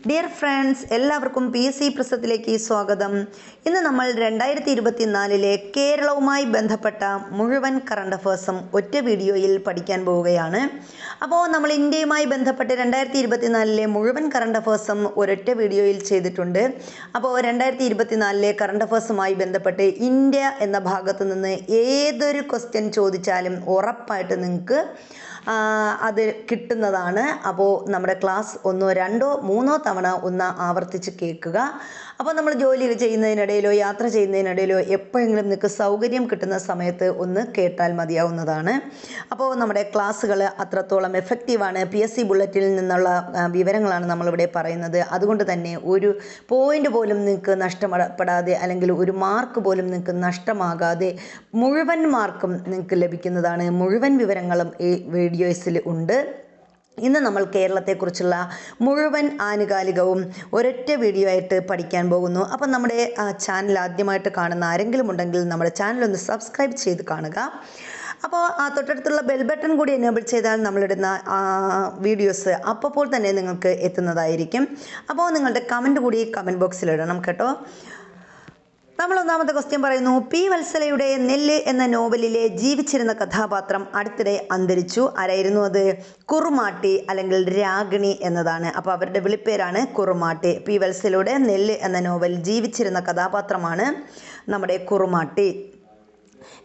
Dear friends, എല്ലാവർക്കും PSC പ്രസത്തിലേക്ക് സ്വാഗതം. ഇന്ന് നമ്മൾ 2024 കേരളവുമായി ബന്ധപ്പെട്ട മുഴുവൻ കറണ്ട് അഫേഴ്സും ഒറ്റ വീഡിയോയിൽ പഠിക്കാൻ പോവുകയാണ്. അപ്പോൾ നമ്മൾ ഇന്ത്യയുമായി ബന്ധപ്പെട്ട് 2024 മുഴുവൻ കറണ്ട് അഫേഴ്സും ഒരൊറ്റ വീഡിയോയിൽ ചെയ്തിട്ടുണ്ട്. അപ്പോൾ 2024 കറണ്ട് അഫേഴ്സുമായി ബന്ധപ്പെട്ട് ഇന്ത്യ എന്ന ഭാഗത്ത് നിന്ന് ഏതൊരു ക്വസ്റ്റ്യൻ ചോദിച്ചാലും ഉറപ്പായിട്ട് നിങ്ങൾക്ക് അത് കിട്ടുന്നതാണ്. അപ്പോൾ നമ്മുടെ ക്ലാസ് ഒന്നോ രണ്ടോ മൂന്നോ തവണ ഒന്ന് ആവർത്തിച്ച് കേൾക്കുക. അപ്പോൾ നമ്മൾ ജോലി ചെയ്യുന്നതിനിടയിലോ യാത്ര ചെയ്യുന്നതിനിടയിലോ എപ്പോഴെങ്കിലും നിങ്ങൾക്ക് സൗകര്യം കിട്ടുന്ന സമയത്ത് ഒന്ന് കേട്ടാൽ മതിയാവുന്നതാണ്. അപ്പോൾ നമ്മുടെ ക്ലാസ്സുകൾ അത്രത്തോളം എഫക്റ്റീവാണ്. PSC ബുള്ളറ്റിനിൽ നിന്നുള്ള വിവരങ്ങളാണ് നമ്മളിവിടെ പറയുന്നത്. അതുകൊണ്ട് തന്നെ ഒരു പോയിന്റ് പോലും നിങ്ങൾക്ക് നഷ്ടപ്പെടാതെ അല്ലെങ്കിൽ ഒരു മാർക്ക് പോലും നിങ്ങൾക്ക് നഷ്ടമാകാതെ മുഴുവൻ മാർക്കും നിങ്ങൾക്ക് ലഭിക്കുന്നതാണ്. മുഴുവൻ വിവരങ്ങളും ഈ വീഡിയോസിൽ ഉണ്ട്. ഇന്ന് നമ്മൾ കേരളത്തെക്കുറിച്ചുള്ള മുഴുവൻ ആനുകാലികവും ഒരൊറ്റ വീഡിയോ ആയിട്ട് പഠിക്കാൻ പോകുന്നു. അപ്പം നമ്മുടെ ചാനൽ ആദ്യമായിട്ട് കാണുന്ന ആരെങ്കിലും ഉണ്ടെങ്കിൽ നമ്മുടെ ചാനൽ ഒന്ന് സബ്സ്ക്രൈബ് ചെയ്ത് കാണുക. അപ്പോൾ തൊട്ടടുത്തുള്ള ബെൽ ബട്ടൺ കൂടി എനേബിൾ ചെയ്താൽ നമ്മളിടുന്ന വീഡിയോസ് അപ്പോൾ തന്നെ നിങ്ങൾക്ക് എത്തുന്നതായിരിക്കും. അപ്പോൾ നിങ്ങളുടെ കമൻറ്റ് കൂടി കമൻറ്റ് ബോക്സിൽ ഇടണം കേട്ടോ. നമ്മൾ ഒന്നാമത്തെ ക്വസ്റ്റ്യൻ പറയുന്നു. P. വത്സലയുടെ നെല്ല് എന്ന നോവലിലെ ജീവിച്ചിരുന്ന കഥാപാത്രം അടുത്തിടെ അന്തരിച്ചു. ആരായിരുന്നു അത്? കുറുമാട്ടി അല്ലെങ്കിൽ രാഗിണി എന്നതാണ്. അപ്പോൾ അവരുടെ വിളിപ്പേരാണ് കുറുമാട്ടി. P. വത്സലയുടെ നെല്ല് എന്ന നോവൽ ജീവിച്ചിരുന്ന കഥാപാത്രമാണ് നമ്മുടെ കുറുമാട്ടി.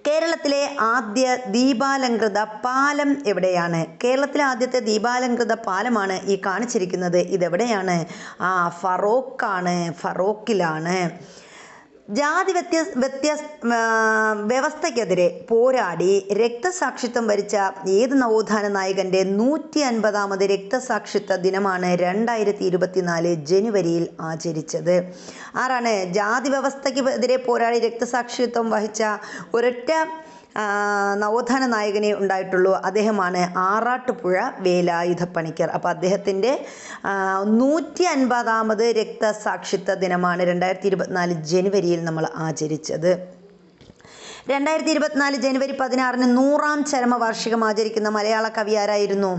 കേരളത്തിലെ ആദ്യ ദീപാലംകൃത പാലം എവിടെയാണ്? കേരളത്തിലെ ആദ്യത്തെ ദീപാലംകൃത പാലമാണ് ഈ കാണിച്ചിരിക്കുന്നത്. ഇതെവിടെയാണ്? ഫറോക്കിലാണ്. ജാതി വ്യവസ്ഥയ്ക്കെതിരെ പോരാടി രക്തസാക്ഷിത്വം വരിച്ച ഏത് നവോത്ഥാന നായകൻ്റെ 150ാമത് രക്തസാക്ഷിത്വ ദിനമാണ് 2024 ജനുവരിയിൽ ആചരിച്ചത്? ആരാണ്? ജാതി വ്യവസ്ഥയ്ക്കെതിരെ പോരാടി രക്തസാക്ഷിത്വം വഹിച്ച ഒരൊറ്റ നവോത്ഥാന നായകനെ ഉണ്ടായിട്ടുള്ളൂ. അദ്ദേഹമാണ് ആറാട്ടുപുഴ വേലായുധപ്പണിക്കർ. അപ്പോൾ അദ്ദേഹത്തിൻ്റെ 150ാമത് രക്തസാക്ഷിത്വ ദിനമാണ് 2024 ജനുവരിയിൽ നമ്മൾ ആചരിച്ചത്. 2024 ജനുവരി 16 100ാം ചരമവാർഷികം ആചരിക്കുന്ന മലയാള കവി ആരായിരുന്നു?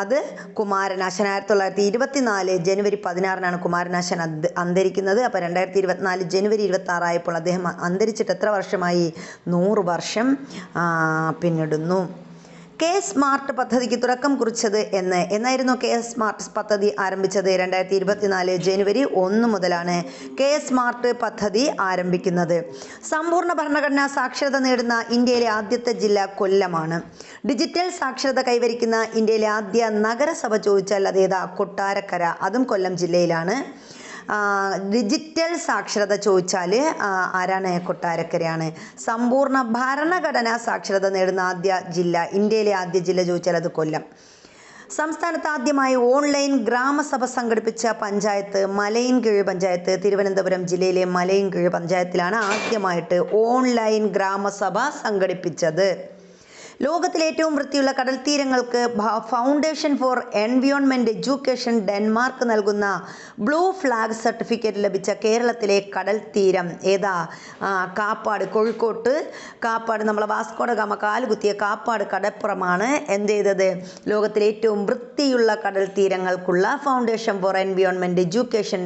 അത് കുമാരനാശൻ. 1924 ജനുവരി 16 കുമാരനാശൻ അന്തരിക്കുന്നത്. അപ്പോൾ 2024 ജനുവരി 26 ആയപ്പോൾ അദ്ദേഹം അന്തരിച്ചിട്ട് എത്ര വർഷമായി? 100 വർഷം പിന്നിടുന്നു. കെ സ്മാർട്ട് പദ്ധതിക്ക് തുടക്കം കുറിച്ചത് എന്നായിരുന്നു കെ സ്മാർട്ട് പദ്ധതി ആരംഭിച്ചത്? 2024 ജനുവരി 1 മുതലാണ് കെ സ്മാർട്ട് പദ്ധതി ആരംഭിക്കുന്നത്. സമ്പൂർണ്ണ ഭരണഘടനാ സാക്ഷരത നേടുന്ന ഇന്ത്യയിലെ ആദ്യത്തെ ജില്ല കൊല്ലമാണ്. ഡിജിറ്റൽ സാക്ഷരത കൈവരിക്കുന്ന ഇന്ത്യയിലെ ആദ്യ നഗരസഭ ചോദിച്ചാൽ അതേതാ? കൊട്ടാരക്കര. അതും കൊല്ലം ജില്ലയിലാണ്. ഡിജിറ്റൽ സാക്ഷരത ചോദിച്ചാൽ ആരാണ്? കൊട്ടാരക്കരയാണ്. സമ്പൂർണ്ണ ഭരണഘടനാ സാക്ഷരത നേടുന്ന ആദ്യ ജില്ല, ഇന്ത്യയിലെ ആദ്യ ജില്ല ചോദിച്ചാൽ അത് കൊല്ലം. സംസ്ഥാനത്ത് ആദ്യമായി ഓൺലൈൻ ഗ്രാമസഭ സംഘടിപ്പിച്ച പഞ്ചായത്ത് മലയിൻകീഴ് പഞ്ചായത്ത്. തിരുവനന്തപുരം ജില്ലയിലെ മലയിൻകീഴ് പഞ്ചായത്തിലാണ് ആദ്യമായിട്ട് ഓൺലൈൻ ഗ്രാമസഭ സംഘടിപ്പിച്ചത്. ലോകത്തിലെ ഏറ്റവും വൃത്തിയുള്ള കടൽ തീരങ്ങൾക്ക് foundation for environment education Denmark നൽകുന്ന ബ്ലൂ ഫ്ലാഗ് സർട്ടിഫിക്കറ്റ് ലഭിച്ച കേരളത്തിലെ കടൽ തീരം ഏതാ? കാപ്പാട്. കോഴിക്കോട്ട് കാപ്പാട്. നമ്മളെ വാസ്കോഡ ഗാമ കാലുകുത്തിയ കാപ്പാട് കടപ്പുറമാണ് എന്ത് ചെയ്തത്? ലോകത്തിലെ ഏറ്റവും വൃത്തിയുള്ള കടൽ തീരങ്ങൾക്കുള്ള foundation for environment education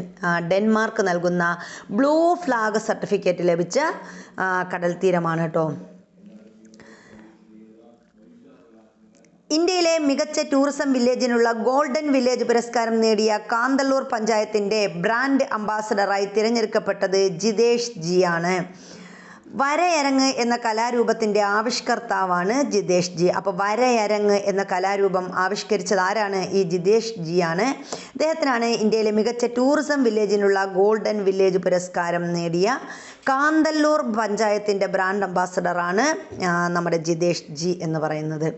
Denmark നൽകുന്ന ബ്ലൂ ഫ്ലാഗ് സർട്ടിഫിക്കറ്റ് ലഭിച്ച കടൽ തീരമാണ് കേട്ടോ. ഇന്ത്യയിലെ മികച്ച ടൂറിസം വില്ലേജിനുള്ള ഗോൾഡൻ വില്ലേജ് പുരസ്കാരം നേടിയ കാന്തല്ലൂർ പഞ്ചായത്തിൻ്റെ ബ്രാൻഡ് അംബാസഡറായി തിരഞ്ഞെടുക്കപ്പെട്ടത് ജിതേഷ് ജി ആണ്. വരയരങ്ങ് എന്ന കലാരൂപത്തിൻ്റെ ആവിഷ്കർത്താവാണ് ജിതേഷ് ജി. അപ്പോൾ വരയരങ്ങ് എന്ന കലാരൂപം ആവിഷ്കരിച്ചത് ആരാണ്? ഈ ജിതേഷ് ജി ആണ്. അദ്ദേഹത്തിനാണ് ഇന്ത്യയിലെ മികച്ച ടൂറിസം വില്ലേജിനുള്ള ഗോൾഡൻ വില്ലേജ് പുരസ്കാരം നേടിയ കാന്തല്ലൂർ പഞ്ചായത്തിൻ്റെ ബ്രാൻഡ് അംബാസഡറാണ് നമ്മുടെ ജിതേഷ് ജി എന്ന് പറയുന്നത്.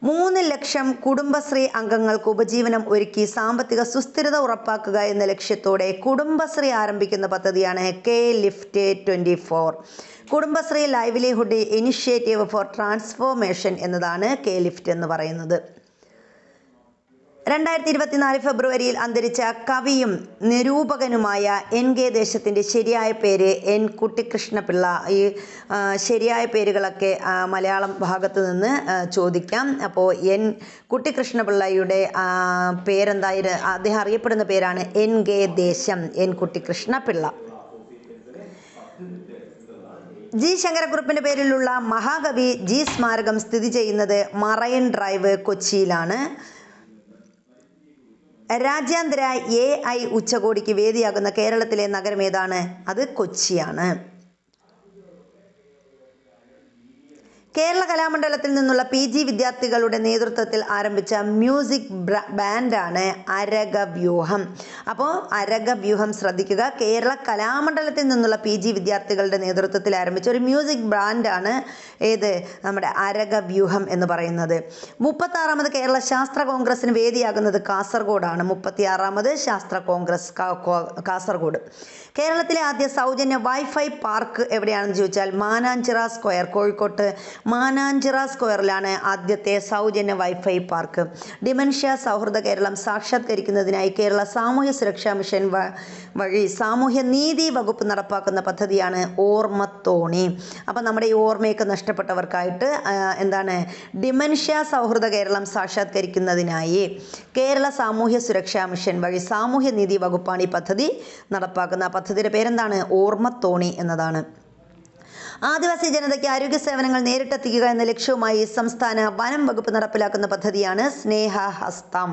3 ലക്ഷം കുടുംബശ്രീ അംഗങ്ങൾക്ക് ഉപജീവനം ഒരുക്കി സാമ്പത്തിക സുസ്ഥിരത ഉറപ്പാക്കുക എന്ന ലക്ഷ്യത്തോടെ കുടുംബശ്രീ ആരംഭിക്കുന്ന പദ്ധതിയാണ് K lift 24. Kudumbashree livelihood initiative four transformation എന്നതാണ് കെ ലിഫ്റ്റ് എന്ന് പറയുന്നത്. 2024 ഫെബ്രുവരിയിൽ അന്തരിച്ച കവിയും നിരൂപകനുമായ NK ദേശത്തിൻ്റെ ശരിയായ പേര് N കുട്ടിക്കൃഷ്ണപിള്ള. ഈ ശരിയായ പേരുകളൊക്കെ മലയാളം ഭാഗത്ത് നിന്ന് ചോദിക്കാം. അപ്പോൾ N കുട്ടിക്കൃഷ്ണപിള്ളയുടെ പേരെന്തായിരുന്നു? അദ്ദേഹം അറിയപ്പെടുന്ന പേരാണ് NK ദേശം, N കുട്ടിക്കൃഷ്ണപിള്ള. ജി ശങ്കരക്കുറുപ്പിൻ്റെ പേരിലുള്ള മഹാകവി ജി സ്മാരകം സ്ഥിതി ചെയ്യുന്നത് മറൈൻ ഡ്രൈവ്, കൊച്ചിയിലാണ്. രാജ്യാന്തര AI ഉച്ചകോടിക്ക് വേദിയാകുന്ന കേരളത്തിലെ നഗരം ഏതാണ്? അത് കൊച്ചിയാണ്. കേരള കലാമണ്ഡലത്തിൽ നിന്നുള്ള PG വിദ്യാർത്ഥികളുടെ നേതൃത്വത്തിൽ ആരംഭിച്ച മ്യൂസിക് ബാൻഡാണ് അരകവ്യൂഹം. അപ്പോൾ അരകവ്യൂഹം ശ്രദ്ധിക്കുക. കേരള കലാമണ്ഡലത്തിൽ നിന്നുള്ള PG വിദ്യാർത്ഥികളുടെ നേതൃത്വത്തിൽ ആരംഭിച്ച ഒരു മ്യൂസിക് ബാൻഡാണ് ഏത്? നമ്മുടെ അരകവ്യൂഹം എന്ന് പറയുന്നത്. 36ാമത് കേരള ശാസ്ത്ര കോൺഗ്രസിന് വേദിയാകുന്നത് കാസർഗോഡാണ്. 36ാമത് ശാസ്ത്ര കോൺഗ്രസ് കാസർഗോഡ്. കേരളത്തിലെ ആദ്യ സൗജന്യ വൈഫൈ പാർക്ക് എവിടെയാണെന്ന് ചോദിച്ചാൽ മാനാഞ്ചിറ സ്ക്വയർ, കോഴിക്കോട്ട് മാനാഞ്ചിറ സ്ക്വയറിലാണ് ആദ്യത്തെ സൗജന്യ വൈഫൈ പാർക്ക്. ഡിമെൻഷ്യ സൗഹൃദ കേരളം സാക്ഷാത്കരിക്കുന്നതിനായി കേരള സാമൂഹ്യ സുരക്ഷാ മിഷൻ വഴി സാമൂഹ്യ നീതി വകുപ്പ് നടപ്പാക്കുന്ന പദ്ധതിയാണ് ഓർമ്മത്തോണി. അപ്പം നമ്മുടെ ഈ ഓർമ്മയൊക്കെ നഷ്ടപ്പെട്ടവർക്കായിട്ട് എന്താണ്? ഡിമെൻഷ്യ സൗഹൃദ കേരളം സാക്ഷാത്കരിക്കുന്നതിനായി കേരള സാമൂഹ്യ സുരക്ഷാ മിഷൻ വഴി സാമൂഹ്യ നീതി വകുപ്പാണ് ഈ പദ്ധതി നടപ്പാക്കുന്ന. പദ്ധതിയുടെ പേരെന്താണ്? ഓർമ്മത്തോണി എന്നതാണ്. ആദിവാസി ജനതയ്ക്ക് ആരോഗ്യ സേവനങ്ങൾ നേരിട്ടെത്തിക്കുക എന്ന ലക്ഷ്യവുമായി സംസ്ഥാന വനം വകുപ്പ് നടപ്പിലാക്കുന്ന പദ്ധതിയാണ് സ്നേഹഹസ്തം.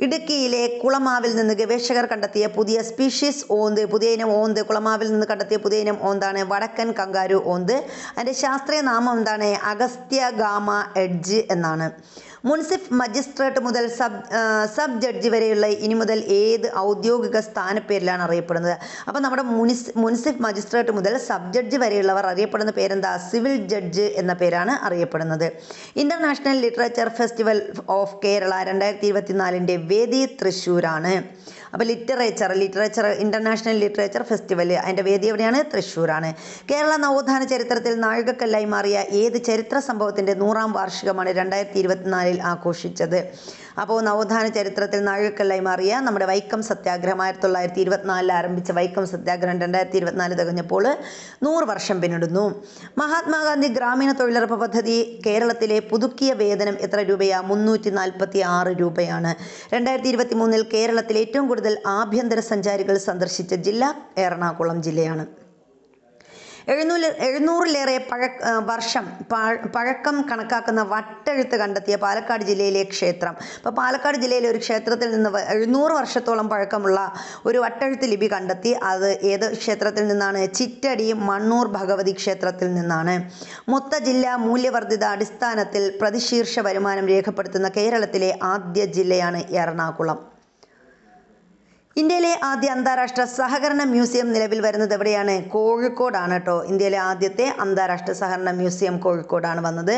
ഇടുക്കിയിലെ കുളമാവിൽ നിന്ന് ഗവേഷകർ കണ്ടെത്തിയ പുതിയ സ്പീഷീസ് ഓന്ത്, പുതിയ ഇനം ഓന്ത്. കുളമാവിൽ നിന്ന് കണ്ടെത്തിയ പുതിയ ഇനം ഓന്താണ് വടക്കൻ കങ്കാരു ഓന്ത്. അതിൻ്റെ ശാസ്ത്രീയ നാമം എന്താണ്? അഗസ്ത്യഗാമ എഡ്ജ് എന്നാണ്. മുൻസിഫ് മജിസ്ട്രേറ്റ് മുതൽ സബ് ജഡ്ജി വരെയുള്ള ഇനി മുതൽ ഏത് ഔദ്യോഗിക സ്ഥാനപ്പേരിലാണ് അറിയപ്പെടുന്നത്? അപ്പോൾ നമ്മുടെ മുൻസിഫ് മജിസ്ട്രേറ്റ് മുതൽ സബ് ജഡ്ജി വരെയുള്ളവർ അറിയപ്പെടുന്ന പേരെന്താ? സിവിൽ ജഡ്ജ് എന്ന പേരാണ് അറിയപ്പെടുന്നത്. International literature festival of Kerala 2024ൻ്റെ വേദി തൃശ്ശൂരാണ്. അപ്പോൾ ലിറ്ററേച്ചർ ഇന്റർനാഷണൽ ലിറ്ററേച്ചർ ഫെസ്റ്റിവൽ അതിൻ്റെ വേദി എവിടെയാണ്? തൃശ്ശൂരാണ്. കേരള നവോത്ഥാന ചരിത്രത്തിൽ നാഴികക്കല്ലായി മാറിയ ഏത് ചരിത്ര സംഭവത്തിൻ്റെ 100ാം വാർഷികമാണ് 2024 ആഘോഷിച്ചത്? അപ്പോൾ നവോത്ഥാന ചരിത്രത്തിൽ നാഴികക്കല്ലായി മാറിയ നമ്മുടെ വൈക്കം സത്യാഗ്രഹം 1924 ആരംഭിച്ച വൈക്കം സത്യാഗ്രഹം 2024 തികഞ്ഞപ്പോൾ 100 വർഷം പിന്നിടുന്നു. മഹാത്മാഗാന്ധി ഗ്രാമീണ തൊഴിലുറപ്പ് പദ്ധതി കേരളത്തിലെ പുതുക്കിയ വേതനം എത്ര രൂപയാണ്? 346 രൂപയാണ്. 2023 കേരളത്തിൽ ഏറ്റവും കൂടുതൽ ആഭ്യന്തര സഞ്ചാരികൾ സന്ദർശിച്ച ജില്ല എറണാകുളം ജില്ലയാണ്. 700ലേറെ വർഷം പഴക്കം കണക്കാക്കുന്ന വട്ടെഴുത്ത് കണ്ടെത്തിയ പാലക്കാട് ജില്ലയിലെ ക്ഷേത്രം. അപ്പോൾ പാലക്കാട് ജില്ലയിലെ ഒരു ക്ഷേത്രത്തിൽ നിന്ന് 700 വർഷത്തോളം പഴക്കമുള്ള ഒരു വട്ടെഴുത്ത് ലിപി കണ്ടെത്തി. അത് ഏത് ക്ഷേത്രത്തിൽ നിന്നാണ്? ചിറ്റടി മണ്ണൂർ ഭഗവതി ക്ഷേത്രത്തിൽ നിന്നാണ്. മൊത്ത ജില്ലാ മൂല്യവർദ്ധിത അടിസ്ഥാനത്തിൽ പ്രതിശീർഷ വരുമാനം രേഖപ്പെടുത്തുന്ന കേരളത്തിലെ ആദ്യ ജില്ലയാണ് എറണാകുളം. ഇന്ത്യയിലെ ആദ്യ അന്താരാഷ്ട്ര സഹകരണ മ്യൂസിയം നിലവിൽ വരുന്നത് എവിടെയാണ്? കോഴിക്കോടാണ് കേട്ടോ. ഇന്ത്യയിലെ ആദ്യത്തെ അന്താരാഷ്ട്ര സഹകരണ മ്യൂസിയം കോഴിക്കോടാണ് വന്നത്.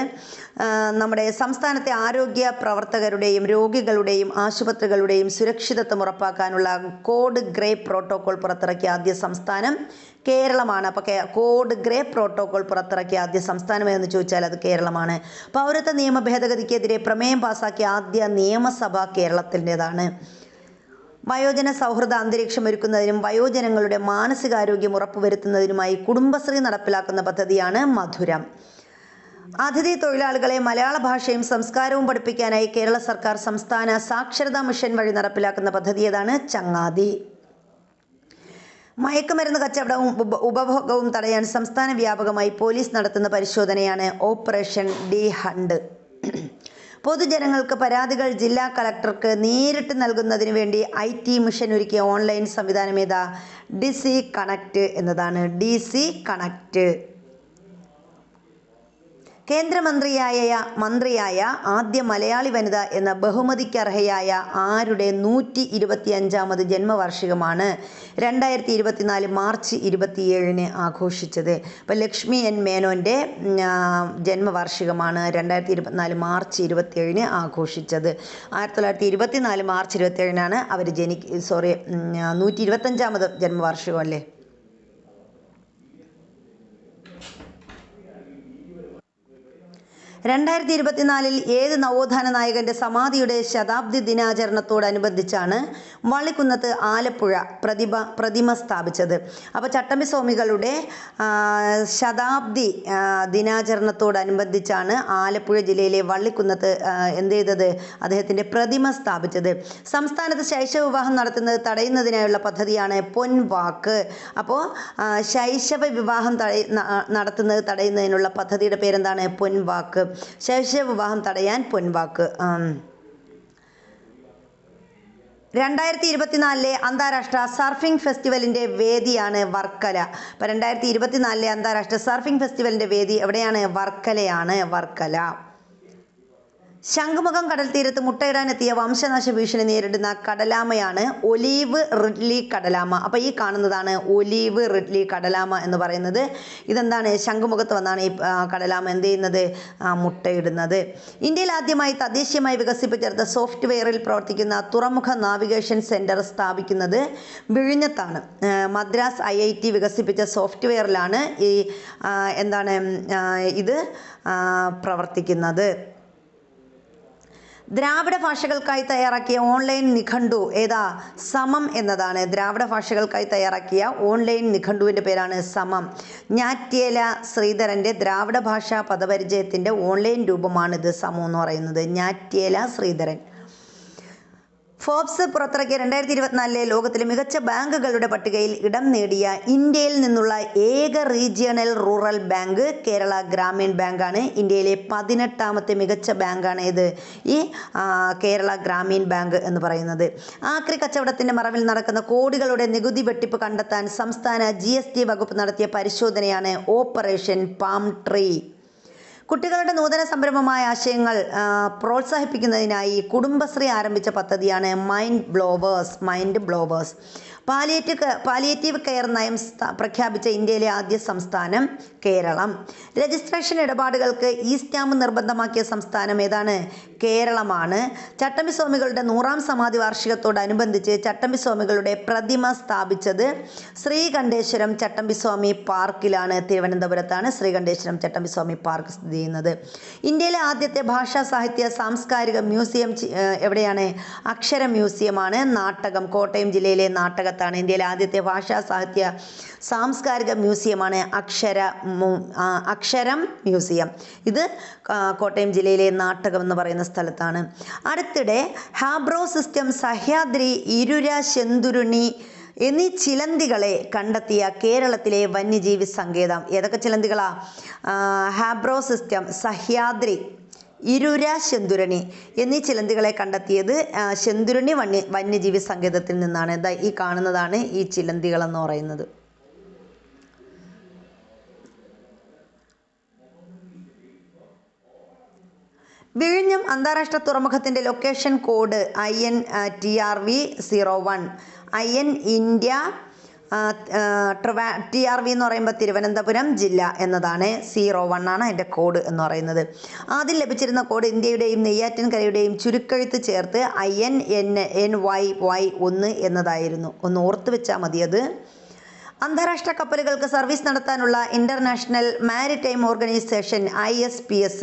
നമ്മുടെ സംസ്ഥാനത്തെ ആരോഗ്യ പ്രവർത്തകരുടെയും രോഗികളുടെയും ആശുപത്രികളുടെയും സുരക്ഷിതത്വം ഉറപ്പാക്കാനുള്ള കോഡ് ഗ്രേ പ്രോട്ടോകോൾ പുറത്തിറക്കിയ ആദ്യ സംസ്ഥാനം കേരളമാണ്. അപ്പോൾ കോഡ് ഗ്രേ പ്രോട്ടോകോൾ പുറത്തിറക്കിയ ആദ്യ സംസ്ഥാനം എന്ന് ചോദിച്ചാൽ അത് കേരളമാണ്. പൗരത്വ നിയമ ഭേദഗതിക്കെതിരെ പ്രമേയം പാസാക്കിയ ആദ്യ നിയമസഭ കേരളത്തിൻ്റെതാണ്. വയോജന സൗഹൃദ അന്തരീക്ഷം ഒരുക്കുന്നതിനും വയോജനങ്ങളുടെ മാനസികാരോഗ്യം ഉറപ്പുവരുത്തുന്നതിനുമായി കുടുംബശ്രീ നടപ്പിലാക്കുന്ന പദ്ധതിയാണ് മധുരം. അതിഥി തൊഴിലാളികളെ മലയാള ഭാഷയും സംസ്കാരവും പഠിപ്പിക്കാനായി കേരള സർക്കാർ സംസ്ഥാന സാക്ഷരതാ മിഷൻ വഴി നടപ്പിലാക്കുന്ന പദ്ധതി ഏതാണ്? ചങ്ങാതി. മയക്കുമരുന്ന് കച്ചവടവും ഉപഭോഗവും തടയാൻ സംസ്ഥാന വ്യാപകമായി പോലീസ് നടത്തുന്ന പരിശോധനയാണ് ഓപ്പറേഷൻ ഡി ഹണ്ട്. പൊതുജനങ്ങൾക്ക് പരാതികൾ ജില്ലാ കളക്ടർക്ക് നേരിട്ട് നൽകുന്നതിന് വേണ്ടി IT മിഷൻ ഒരുക്കിയ ഓൺലൈൻ സംവിധാനം ഏതാ? DC കണക്റ്റ് എന്നതാണ്. DC connect. മന്ത്രിയായ ആദ്യ മലയാളി വനിത എന്ന ബഹുമതിക്കർഹയായ ആരുടെ 125ാമത് ജന്മവാർഷികമാണ് 2024 മാർച്ച് 27 ആഘോഷിച്ചത്? അപ്പോൾ ലക്ഷ്മി N മേനോൻ്റെ ജന്മവാർഷികമാണ് 2024 മാർച്ച് 27 ആഘോഷിച്ചത്. 1924 മാർച്ച് 27 അവർ 125ാമത് ജന്മവാർഷികം അല്ലേ? 2024 ഏത് നവോത്ഥാന നായകൻ്റെ സമാധിയുടെ ശതാബ്ദി ദിനാചരണത്തോടനുബന്ധിച്ചാണ് വള്ളിക്കുന്നത്ത് ആലപ്പുഴ പ്രതിമ സ്ഥാപിച്ചത്? അപ്പോൾ ചട്ടമ്പി സ്വാമികളുടെ ശതാബ്ദി ദിനാചരണത്തോടനുബന്ധിച്ചാണ് ആലപ്പുഴ ജില്ലയിലെ വള്ളിക്കുന്നത്ത് എന്ത് ചെയ്തത്? അദ്ദേഹത്തിൻ്റെ പ്രതിമ സ്ഥാപിച്ചത്. സംസ്ഥാനത്ത് ശൈശവ വിവാഹം നടത്തുന്നത് തടയുന്നതിനായുള്ള പദ്ധതിയാണ് പൊൻവാക്ക്. അപ്പോൾ ശൈശവ വിവാഹം നടത്തുന്നത് തടയുന്നതിനുള്ള പദ്ധതിയുടെ പേരെന്താണ്? പൊൻവാക്ക്. ശൈശവ വിവാഹം തടയാൻ പൊൻവാക്ക്. 2024 അന്താരാഷ്ട്ര സർഫിംഗ് ഫെസ്റ്റിവലിൻ്റെ വേദിയാണ് വർക്കല. അപ്പോൾ 2024 അന്താരാഷ്ട്ര സർഫിംഗ് ഫെസ്റ്റിവലിൻ്റെ വേദി എവിടെയാണ്? വർക്കലയാണ്. വർക്കല. ശംഖുമുഖം കടൽ തീരത്ത് മുട്ടയിടാനെത്തിയ വംശനാശ ഭീഷണി നേരിടുന്ന കടലാമയാണ് ഒലീവ് റിഡ്ലി കടലാമ. അപ്പോൾ ഈ കാണുന്നതാണ് ഒലീവ് റിഡ്ലി കടലാമ എന്ന് പറയുന്നത്. ഇതെന്താണ്? ശംഖുമുഖത്ത് വന്നാണ് ഈ കടലാമ എന്ത് ചെയ്യുന്നത്? മുട്ടയിടുന്നത്. ഇന്ത്യയിൽ ആദ്യമായി തദ്ദേശീയമായി വികസിപ്പിച്ചെടുത്ത സോഫ്റ്റ്വെയറിൽ പ്രവർത്തിക്കുന്ന തുറമുഖ നാവിഗേഷൻ സെൻറ്റർ സ്ഥാപിക്കുന്നത് വിഴിഞ്ഞത്താണ്. മദ്രാസ് IIT വികസിപ്പിച്ച സോഫ്റ്റ്വെയറിലാണ് ഈ ഇത് പ്രവർത്തിക്കുന്നത്. ദ്രാവിഡ ഭാഷകൾക്കായി തയ്യാറാക്കിയ ഓൺലൈൻ നിഘണ്ടു ഏതാ? സമം എന്നതാണ്. ദ്രാവിഡ ഭാഷകൾക്കായി തയ്യാറാക്കിയ ഓൺലൈൻ നിഘണ്ടുവിൻ്റെ പേരാണ് സമം. ഞാറ്റ്യേല ശ്രീധരൻ്റെ ദ്രാവിഡ ഭാഷാ പദപരിചയത്തിൻ്റെ ഓൺലൈൻ രൂപമാണിത് സമം എന്ന് പറയുന്നത്. ഞാറ്റ്യേല ശ്രീധരൻ. ഫോബ്സ് പുറത്തിറക്കിയ 2024 ലോകത്തിലെ മികച്ച ബാങ്കുകളുടെ പട്ടികയിൽ ഇടം നേടിയ ഇന്ത്യയിൽ നിന്നുള്ള ഏക regional rural bank Kerala Gramin ബാങ്കാണ്. ഇന്ത്യയിലെ 18ാമത്തെ മികച്ച ബാങ്കാണ് ഇത് ഈ കേരള ഗ്രാമീൺ ബാങ്ക് എന്ന് പറയുന്നത്. ആക്രി കച്ചവടത്തിൻ്റെ മറവിൽ നടക്കുന്ന കോടികളുടെ നികുതി വെട്ടിപ്പ് കണ്ടെത്താൻ സംസ്ഥാന GST വകുപ്പ് നടത്തിയ പരിശോധനയാണ് ഓപ്പറേഷൻ പാം ട്രീ. കുട്ടികളുടെ നൂതന സംരംഭമായ ആശയങ്ങൾ പ്രോത്സാഹിപ്പിക്കുന്നതിനായി കുടുംബശ്രീ ആരംഭിച്ച പദ്ധതിയാണ് മൈൻഡ് ബ്ലോവേഴ്സ്. പാലിയേറ്റീവ് കെയർ നയം പ്രഖ്യാപിച്ച ഇന്ത്യയിലെ ആദ്യ സംസ്ഥാനം കേരളം. രജിസ്ട്രേഷൻ ഇടപാടുകൾക്ക് സ്റ്റാമ്പ് നിർബന്ധമാക്കിയ സംസ്ഥാനം ഏതാണ്? കേരളമാണ്. ചട്ടമ്പി സ്വാമികളുടെ 100ാം സമാധി വാർഷികത്തോടനുബന്ധിച്ച് ചട്ടമ്പി സ്വാമികളുടെ പ്രതിമ സ്ഥാപിച്ചത് ശ്രീകണ്ഠേശ്വരം ചട്ടമ്പി സ്വാമി പാർക്കിലാണ്. തിരുവനന്തപുരത്താണ് ശ്രീകണ്ഠേശ്വരം ചട്ടമ്പി സ്വാമി പാർക്ക് സ്ഥിതി ചെയ്യുന്നത്. ഇന്ത്യയിലെ ആദ്യത്തെ ഭാഷാ സാഹിത്യ സാംസ്കാരിക മ്യൂസിയം എവിടെയാണ്? അക്ഷര മ്യൂസിയമാണ്. നാട്ടകം, കോട്ടയം ജില്ലയിലെ നാട്ടകത്താണ് ഇന്ത്യയിലെ ആദ്യത്തെ ഭാഷാ സാഹിത്യ സാംസ്കാരിക മ്യൂസിയമാണ് അക്ഷരം മ്യൂസിയം. ഇത് കോട്ടയം ജില്ലയിലെ നാട്ടകം എന്ന് പറയുന്ന സ്ഥലത്താണ്. അടുത്തിടെ ഹാബ്രോ സിസ്റ്റം, സഹ്യാദ്രി, ഇരുര, ശെന്തുരുണി എന്നീ ചിലന്തികളെ കണ്ടെത്തിയ കേരളത്തിലെ വന്യജീവി സങ്കേതം ഏതൊക്കെ ചിലന്തികളാ? ഹാബ്രോ സിസ്റ്റം, സഹ്യാദ്രി, ഇരുര, ശെന്തുരുണി എന്നീ ചിലന്തികളെ കണ്ടെത്തിയത് ശെന്തുരുണി വന്യജീവി സങ്കേതത്തിൽ നിന്നാണ്. ഈ കാണുന്നതാണ് ഈ ചിലന്തികളെന്ന് പറയുന്നത്. വിഴിഞ്ഞം അന്താരാഷ്ട്ര തുറമുഖത്തിൻ്റെ location code INTRV 01. IN India, TRV എന്ന് പറയുമ്പോൾ തിരുവനന്തപുരം ജില്ല എന്നതാണ്. 01 ആണ് അതിൻ്റെ കോഡ് എന്ന് പറയുന്നത്. ആദ്യം ലഭിച്ചിരുന്ന കോഡ് ഇന്ത്യയുടെയും നെയ്യാറ്റിൻകരയുടെയും ചുരുക്കെഴുത്ത് ചേർത്ത് INNYY1 എന്നതായിരുന്നു. ഒന്ന് ഓർത്ത് വെച്ചാൽ മതി അത്. അന്താരാഷ്ട്ര കപ്പലുകൾക്ക് സർവീസ് നടത്താനുള്ള ഇൻ്റർനാഷണൽ മാരിടൈം ഓർഗനൈസേഷൻ ISPS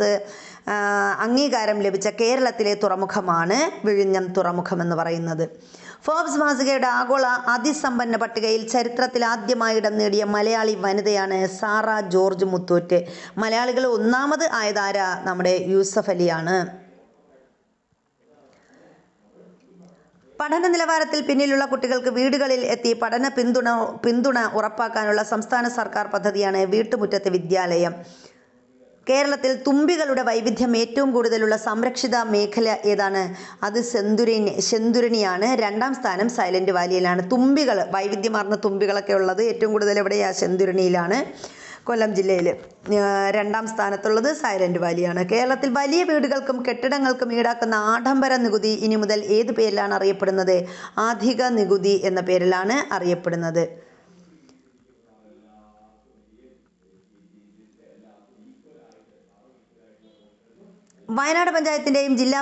അംഗീകാരം ലഭിച്ച കേരളത്തിലെ തുറമുഖമാണ് വിഴിഞ്ഞം തുറമുഖം എന്ന് പറയുന്നത്. ഫോബ്സ് മാസികയുടെ ആഗോള അതിസമ്പന്ന പട്ടികയിൽ ചരിത്രത്തിൽ ആദ്യമായി ഇടം നേടിയ മലയാളി വനിതയാണ് സാറ ജോർജ് മുത്തൂറ്റ്. മലയാളികൾ ഒന്നാമത് ആയതാര? നമ്മുടെ യൂസഫ് അലിയാണ്. പഠന നിലവാരത്തിൽ പിന്നിലുള്ള കുട്ടികൾക്ക് വീടുകളിൽ എത്തി പഠന പിന്തുണ ഉറപ്പാക്കാനുള്ള സംസ്ഥാന സർക്കാർ പദ്ധതിയാണ് വീട്ടുമുറ്റത്തെ വിദ്യാലയം. കേരളത്തിൽ തുമ്പികളുടെ വൈവിധ്യം ഏറ്റവും കൂടുതലുള്ള സംരക്ഷിത മേഖല ഏതാണ്? അത് ശെന്തുരുണിയാണ്. 2ാം സ്ഥാനം സൈലന്റ് വാലിയിലാണ്. തുമ്പികൾ, വൈവിധ്യമാർന്ന തുമ്പികളൊക്കെ ഉള്ളത് ഏറ്റവും കൂടുതൽ എവിടെയാണ്? ശെന്തുരുണിയിലാണ്, കൊല്ലം ജില്ലയിൽ. 2ാം സ്ഥാനത്തുള്ളത് സൈലന്റ് വാലിയാണ്. കേരളത്തിൽ വലിയ വീടുകൾക്കും കെട്ടിടങ്ങൾക്കും ഈടാക്കുന്ന ആഡംബര നികുതി ഇനി മുതൽ ഏത് പേരിലാണ് അറിയപ്പെടുന്നത്? അധിക നികുതി എന്ന പേരിലാണ് അറിയപ്പെടുന്നത്. വയനാട് പഞ്ചായത്തിൻ്റെയും ജില്ലാ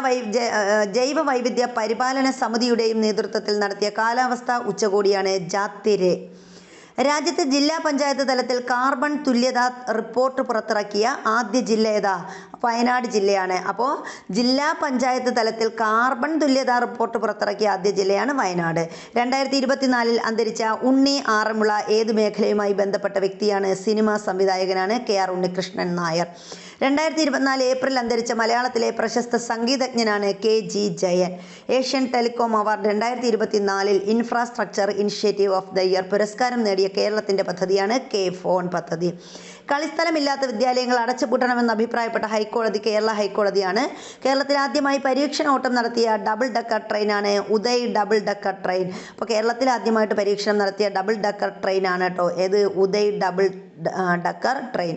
ജൈവ വൈവിധ്യ പരിപാലന സമിതിയുടെയും നേതൃത്വത്തിൽ നടത്തിയ കാലാവസ്ഥാ ഉച്ചകോടിയാണ് ജാത്തിരെ. രാജ്യത്തെ ജില്ലാ പഞ്ചായത്ത് തലത്തിൽ കാർബൺ തുല്യതാ റിപ്പോർട്ട് പുറത്തിറക്കിയ ആദ്യ ജില്ല ഏതാ? വയനാട് ജില്ലയാണ്. അപ്പോൾ ജില്ലാ പഞ്ചായത്ത് തലത്തിൽ കാർബൺ തുല്യതാ റിപ്പോർട്ട് പുറത്തിറക്കിയ ആദ്യ ജില്ലയാണ് വയനാട്. 2024 അന്തരിച്ച ഉണ്ണി ആറന്മുള ഏത് മേഖലയുമായി ബന്ധപ്പെട്ട വ്യക്തിയാണ്? സിനിമാ സംവിധായകനാണ് KR ഉണ്ണികൃഷ്ണൻ നായർ. 2024 ഏപ്രിൽ അന്തരിച്ച മലയാളത്തിലെ പ്രശസ്ത സംഗീതജ്ഞനാണ് KG Jayan. Asian telecom award 2024 infrastructure initiative of the year പുരസ്കാരം നേടിയ കേരളത്തിൻ്റെ പദ്ധതിയാണ് K-ഫോൺ പദ്ധതി. കളിസ്ഥലമില്ലാത്ത വിദ്യാലയങ്ങൾ അടച്ചുപൂട്ടണമെന്ന് അഭിപ്രായപ്പെട്ട ഹൈക്കോടതി കേരള ഹൈക്കോടതിയാണ്. കേരളത്തിൽ ആദ്യമായി പരീക്ഷണോട്ടം നടത്തിയ ഡബിൾ ഡക്കർ ട്രെയിനാണ് ഉദയ് ഡബിൾ ഡക്കർ ട്രെയിൻ. അപ്പോൾ കേരളത്തിൽ ആദ്യമായിട്ട് പരീക്ഷണം നടത്തിയ ഡബിൾ ഡക്കർ ട്രെയിനാണ് കേട്ടോ ഏത്? Uday double decker train.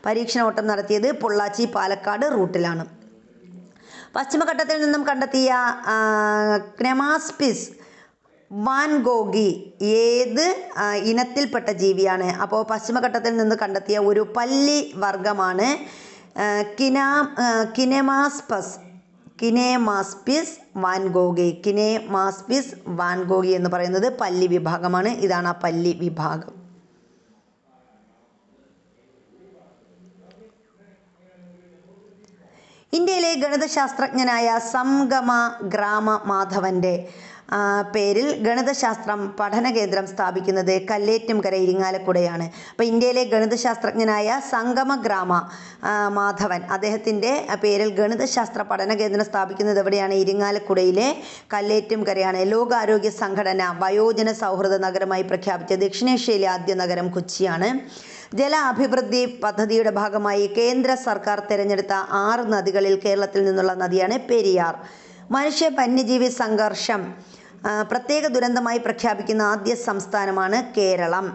പരീക്ഷണോട്ടം നടത്തിയത് പൊള്ളാച്ചി പാലക്കാട് റൂട്ടിലാണ്. പശ്ചിമഘട്ടത്തിൽ നിന്നും കണ്ടെത്തിയ ക്നെമാസ്പിസ് വാൻഗോഗി ഏത് ഇനത്തിൽപ്പെട്ട ജീവിയാണ്? അപ്പോൾ പശ്ചിമഘട്ടത്തിൽ നിന്ന് കണ്ടെത്തിയ ഒരു പല്ലി വർഗമാണ് കിനെമാസ്പിസ് വാൻഗോഗി. കിനെമാസ്പിസ് വാൻഗോഗി എന്ന് പറയുന്നത് പല്ലി വിഭാഗമാണ്. ഇതാണ് ആ പല്ലി വിഭാഗം. ഇന്ത്യയിലെ ഗണിതശാസ്ത്രജ്ഞനായ സംഗമ ഗ്രാമ മാധവൻ്റെ പേരിൽ ഗണിതശാസ്ത്രം പഠന കേന്ദ്രം സ്ഥാപിക്കുന്നത് കല്ലേറ്റുംകര ഇരിങ്ങാലക്കുടയാണ്. അപ്പോൾ ഇന്ത്യയിലെ ഗണിതശാസ്ത്രജ്ഞനായ സംഗമ ഗ്രാമ മാധവൻ അദ്ദേഹത്തിൻ്റെ പേരിൽ ഗണിതശാസ്ത്ര പഠന കേന്ദ്രം സ്ഥാപിക്കുന്നത് എവിടെയാണ്? ഇരിങ്ങാലക്കുടയിലെ കല്ലേറ്റുംകരയാണ്. ലോകാരോഗ്യ സംഘടന വയോജന സൗഹൃദ നഗരമായി പ്രഖ്യാപിച്ച ദക്ഷിണേഷ്യയിലെ ആദ്യ നഗരം കൊച്ചിയാണ്. ജല അഭിവൃദ്ധി പദ്ധതിയുടെ ഭാഗമായി കേന്ദ്ര സർക്കാർ തിരഞ്ഞെടുത്ത 6 നദികളിൽ കേരളത്തിൽ നിന്നുള്ള നദിയാണ് പെരിയാർ. മനുഷ്യ വന്യജീവി സംഘർഷം പ്രത്യേക ദുരന്തമായി പ്രഖ്യാപിക്കുന്ന ആദ്യ സംസ്ഥാനമാണ് കേരളം.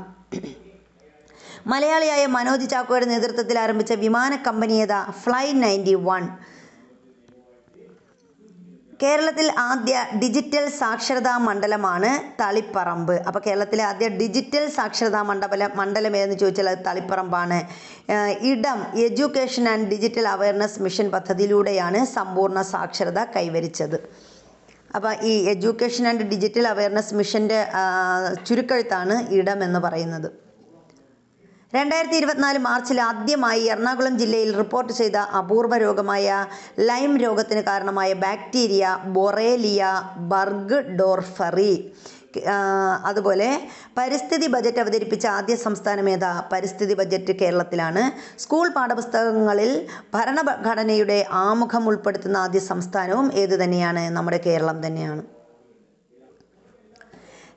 മലയാളിയായ മനോജ് ചാക്കോയുടെ നേതൃത്വത്തിൽ ആരംഭിച്ച വിമാന കമ്പനി ഏതാ? ഫ്ലൈ 91. കേരളത്തിൽ ആദ്യ ഡിജിറ്റൽ സാക്ഷരതാ മണ്ഡലമാണ് തളിപ്പറമ്പ്. അപ്പോൾ കേരളത്തിലെ ആദ്യ ഡിജിറ്റൽ സാക്ഷരതാ മണ്ഡലം ഏതെന്ന് ചോദിച്ചാൽ അത് തളിപ്പറമ്പാണ്. Edam education and digital awareness mission പദ്ധതിയിലൂടെയാണ് സമ്പൂർണ്ണ സാക്ഷരത കൈവരിച്ചത്. അപ്പോൾ ഈ എഡ്യൂക്കേഷൻ ആൻഡ് ഡിജിറ്റൽ അവയർനെസ് മിഷൻ്റെ ചുരുക്കെഴുത്താണ് ഇടം എന്ന് പറയുന്നത്. 2024 മാർച്ചിൽ ആദ്യമായി എറണാകുളം ജില്ലയിൽ റിപ്പോർട്ട് ചെയ്ത അപൂർവ രോഗമായ ലൈം രോഗത്തിന് കാരണമായ ബാക്ടീരിയ ബൊറേലിയ ബർഗ്ഡോർഫറി. അതുപോലെ പരിസ്ഥിതി ബജറ്റ് അവതരിപ്പിച്ച ആദ്യ സംസ്ഥാനം ഏതാ? പരിസ്ഥിതി ബജറ്റ് കേരളത്തിലാണ്. സ്കൂൾ പാഠപുസ്തകങ്ങളിൽ ഭരണഘടനയുടെ ആമുഖം ഉൾപ്പെടുത്തുന്ന ആദ്യ സംസ്ഥാനവും ഏത് തന്നെയാണ്? നമ്മുടെ കേരളം തന്നെയാണ്.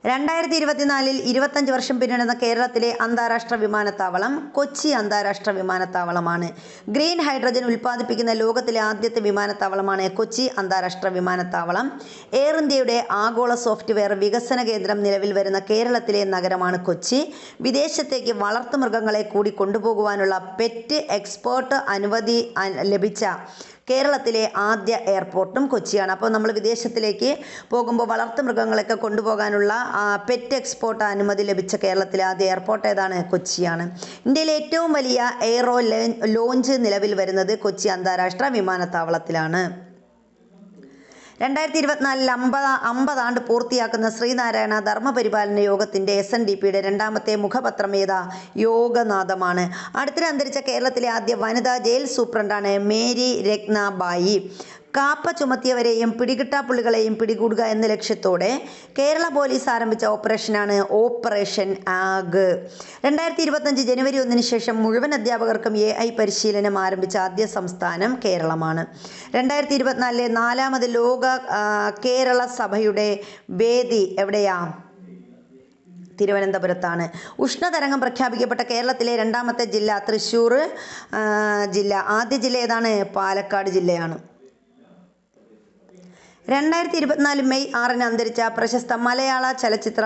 2024 25 വർഷം പിന്നിടുന്ന കേരളത്തിലെ അന്താരാഷ്ട്ര വിമാനത്താവളം കൊച്ചി അന്താരാഷ്ട്ര വിമാനത്താവളമാണ്. ഗ്രീൻ ഹൈഡ്രജൻ ഉൽപ്പാദിപ്പിക്കുന്ന ലോകത്തിലെ ആദ്യത്തെ വിമാനത്താവളമാണ് കൊച്ചി അന്താരാഷ്ട്ര വിമാനത്താവളം. എയർ ഇന്ത്യയുടെ ആഗോള സോഫ്റ്റ്വെയർ വികസന കേന്ദ്രം നിലവിൽ വരുന്ന കേരളത്തിലെ നഗരമാണ് കൊച്ചി. വിദേശത്തേക്ക് വളർത്തുമൃഗങ്ങളെ കൂടി കൊണ്ടുപോകുവാനുള്ള പെറ്റ് എക്സ്പോർട്ട് അനുമതി ലഭിച്ച കേരളത്തിലെ ആദ്യ എയർപോർട്ടും കൊച്ചിയാണ്. അപ്പോൾ നമ്മൾ വിദേശത്തിലേക്ക് പോകുമ്പോൾ വളർത്തുമൃഗങ്ങളൊക്കെ കൊണ്ടുപോകാനുള്ള പെറ്റ് എക്സ്പോർട്ട് അനുമതി ലഭിച്ച കേരളത്തിലെ ആദ്യ എയർപോർട്ട് ഏതാണ്? കൊച്ചിയാണ്. ഇന്ത്യയിലെ ഏറ്റവും വലിയ എയ്റോ ലോഞ്ച് നിലവിൽ വരുന്നത് കൊച്ചി അന്താരാഷ്ട്ര വിമാനത്താവളത്തിലാണ്. 2024 50 ആണ്ട് പൂർത്തിയാക്കുന്ന ശ്രീനാരായണ ധർമ്മപരിപാലന യോഗത്തിൻ്റെ SNDPയുടെ രണ്ടാമത്തെ മുഖപത്രം ഏതാ? യോഗനാഥമാണ്. അടുത്തിടെ അന്തരിച്ച കേരളത്തിലെ ആദ്യ വനിതാ ജയിൽ സൂപ്രണ്ടാണ് മേരി രത്നാബായി. കാപ്പ ചുമത്തിയവരെയും പിടികിട്ടാപ്പുള്ളികളെയും പിടികൂടുക എന്ന ലക്ഷ്യത്തോടെ കേരള പോലീസ് ആരംഭിച്ച ഓപ്പറേഷനാണ് ഓപ്പറേഷൻ ആഗ്. 2025 ജനുവരി 1 ശേഷം മുഴുവൻ അധ്യാപകർക്കും AI പരിശീലനം ആരംഭിച്ച ആദ്യ സംസ്ഥാനം കേരളമാണ്. 2024 4ാമത് ലോക കേരള സഭയുടെ വേദി എവിടെയാ? തിരുവനന്തപുരത്താണ്. ഉഷ്ണതരംഗം പ്രഖ്യാപിക്കപ്പെട്ട കേരളത്തിലെ രണ്ടാമത്തെ ജില്ല തൃശ്ശൂർ ജില്ല. ആദ്യ ജില്ല ഏതാണ്? പാലക്കാട് ജില്ലയാണ്. 2024 മെയ് 6 അന്തരിച്ച പ്രശസ്ത മലയാള ചലച്ചിത്ര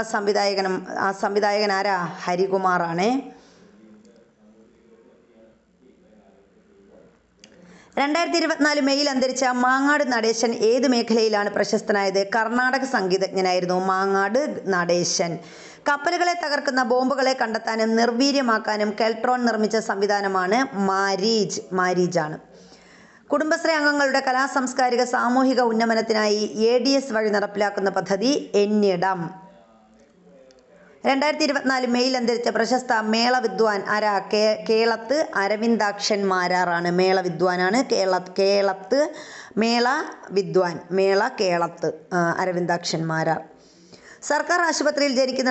സംവിധായകനാരാ? ഹരികുമാറാണ്. 2024 മെയ്യിൽ അന്തരിച്ച മാങ്ങാട് നടേശൻ ഏത് മേഖലയിലാണ് പ്രശസ്തനായത്? കർണാടക സംഗീതജ്ഞനായിരുന്നു മാങ്ങാട് നടേശൻ. കപ്പലുകളെ തകർക്കുന്ന ബോംബുകളെ കണ്ടെത്താനും നിർവീര്യമാക്കാനും കെൽട്രോൺ നിർമ്മിച്ച സംവിധാനമാണ് മാരീജാണ്. കുടുംബശ്രീ അംഗങ്ങളുടെ കലാസാംസ്കാരിക സാമൂഹിക ഉന്നമനത്തിനായി ADS വഴി നടപ്പിലാക്കുന്ന പദ്ധതി എന്നിടം. 2024 മെയ്യിൽ അന്തരിച്ച പ്രശസ്ത മേള വിദ്വാൻ ആരാ? കേളത്ത് അരവിന്ദാക്ഷൻ മാരാറാണ്. മേള വിദ്വാനാണ്. കേളത്ത് മേള വിദ്വാൻ, മേള കേളത്ത് അരവിന്ദാക്ഷൻ മാരാർ. സർക്കാർ ആശുപത്രിയിൽ ജനിക്കുന്ന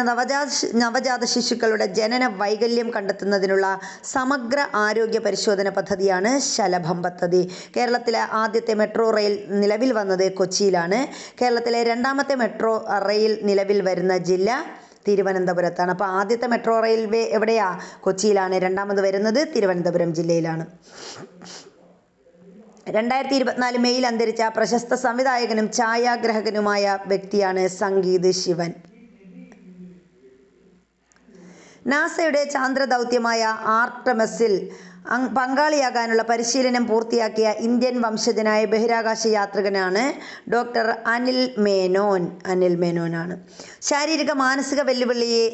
നവജാത ശിശുക്കളുടെ ജനന വൈകല്യം കണ്ടെത്തുന്നതിനുള്ള സമഗ്ര ആരോഗ്യ പരിശോധന പദ്ധതിയാണ് ശലഭം പദ്ധതി. കേരളത്തിലെ ആദ്യത്തെ മെട്രോ റെയിൽ നിലവിൽ വന്നത് കൊച്ചിയിലാണ്. കേരളത്തിലെ രണ്ടാമത്തെ മെട്രോ റെയിൽ നിലവിൽ വരുന്ന ജില്ല തിരുവനന്തപുരത്താണ്. അപ്പോൾ ആദ്യത്തെ മെട്രോ റെയിൽവേ എവിടെയാ? കൊച്ചിയിലാണ്. രണ്ടാമത് വരുന്നത് തിരുവനന്തപുരം ജില്ലയിലാണ്. 2024 മെയ്യിൽ അന്തരിച്ച പ്രശസ്ത സംവിധായകനും ഛായാഗ്രാഹകനുമായ വ്യക്തിയാണ് സംഗീത് ശിവൻ. നാസയുടെ ചാന്ദ്രദൗത്യമായ ആർട്ടമിസിൽ പങ്കാളിയാകാനുള്ള പരിശീലനം പൂർത്തിയാക്കിയ ഇന്ത്യൻ വംശജനായ ബഹിരാകാശ യാത്രികനാണ് ഡോക്ടർ അനിൽ മേനോനാണ്. ശാരീരിക മാനസിക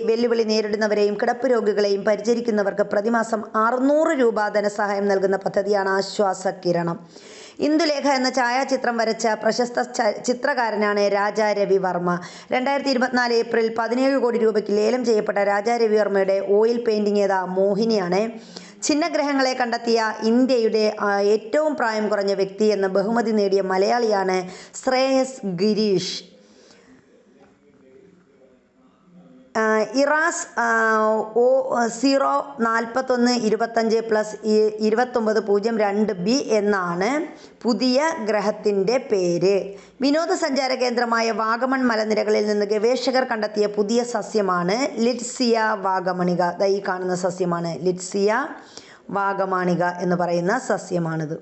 വെല്ലുവിളി നേരിടുന്നവരെയും കിടപ്പ് രോഗികളെയും പരിചരിക്കുന്നവർക്ക് പ്രതിമാസം 600 രൂപ ധനസഹായം നൽകുന്ന പദ്ധതിയാണ് ആശ്വാസ കിരണം. ഇന്ദുലേഖ എന്ന ഛായാചിത്രം വരച്ച പ്രശസ്ത ചിത്രകാരനാണ് രാജാ രവിവർമ്മ. 2024 ഏപ്രിൽ 17 കോടി രൂപയ്ക്ക് ലേലം ചെയ്യപ്പെട്ട രാജാ രവിവർമ്മയുടെ ഓയിൽ പെയിന്റിംഗ് ഏതാ? മോഹിനിയാണ്. ഛിന്നഗ്രഹങ്ങളെ കണ്ടെത്തിയ ഇന്ത്യയുടെ ഏറ്റവും പ്രായം കുറഞ്ഞ വ്യക്തി എന്ന ബഹുമതി നേടിയ മലയാളിയാണ് ശ്രേയസ് ഗിരീഷ്. ഇറാസ് 04125+2902b എന്നാണ് പുതിയ ഗ്രഹത്തിൻ്റെ പേര്. വിനോദസഞ്ചാര കേന്ദ്രമായ വാഗമൺ മലനിരകളിൽ നിന്ന് ഗവേഷകർ കണ്ടെത്തിയ പുതിയ സസ്യമാണ് ലിറ്റ്സിയ വാഗമണിക. ഈ കാണുന്ന സസ്യമാണ് ലിറ്റ്സിയ വാഗമണിക എന്ന് പറയുന്ന സസ്യമാണിത്.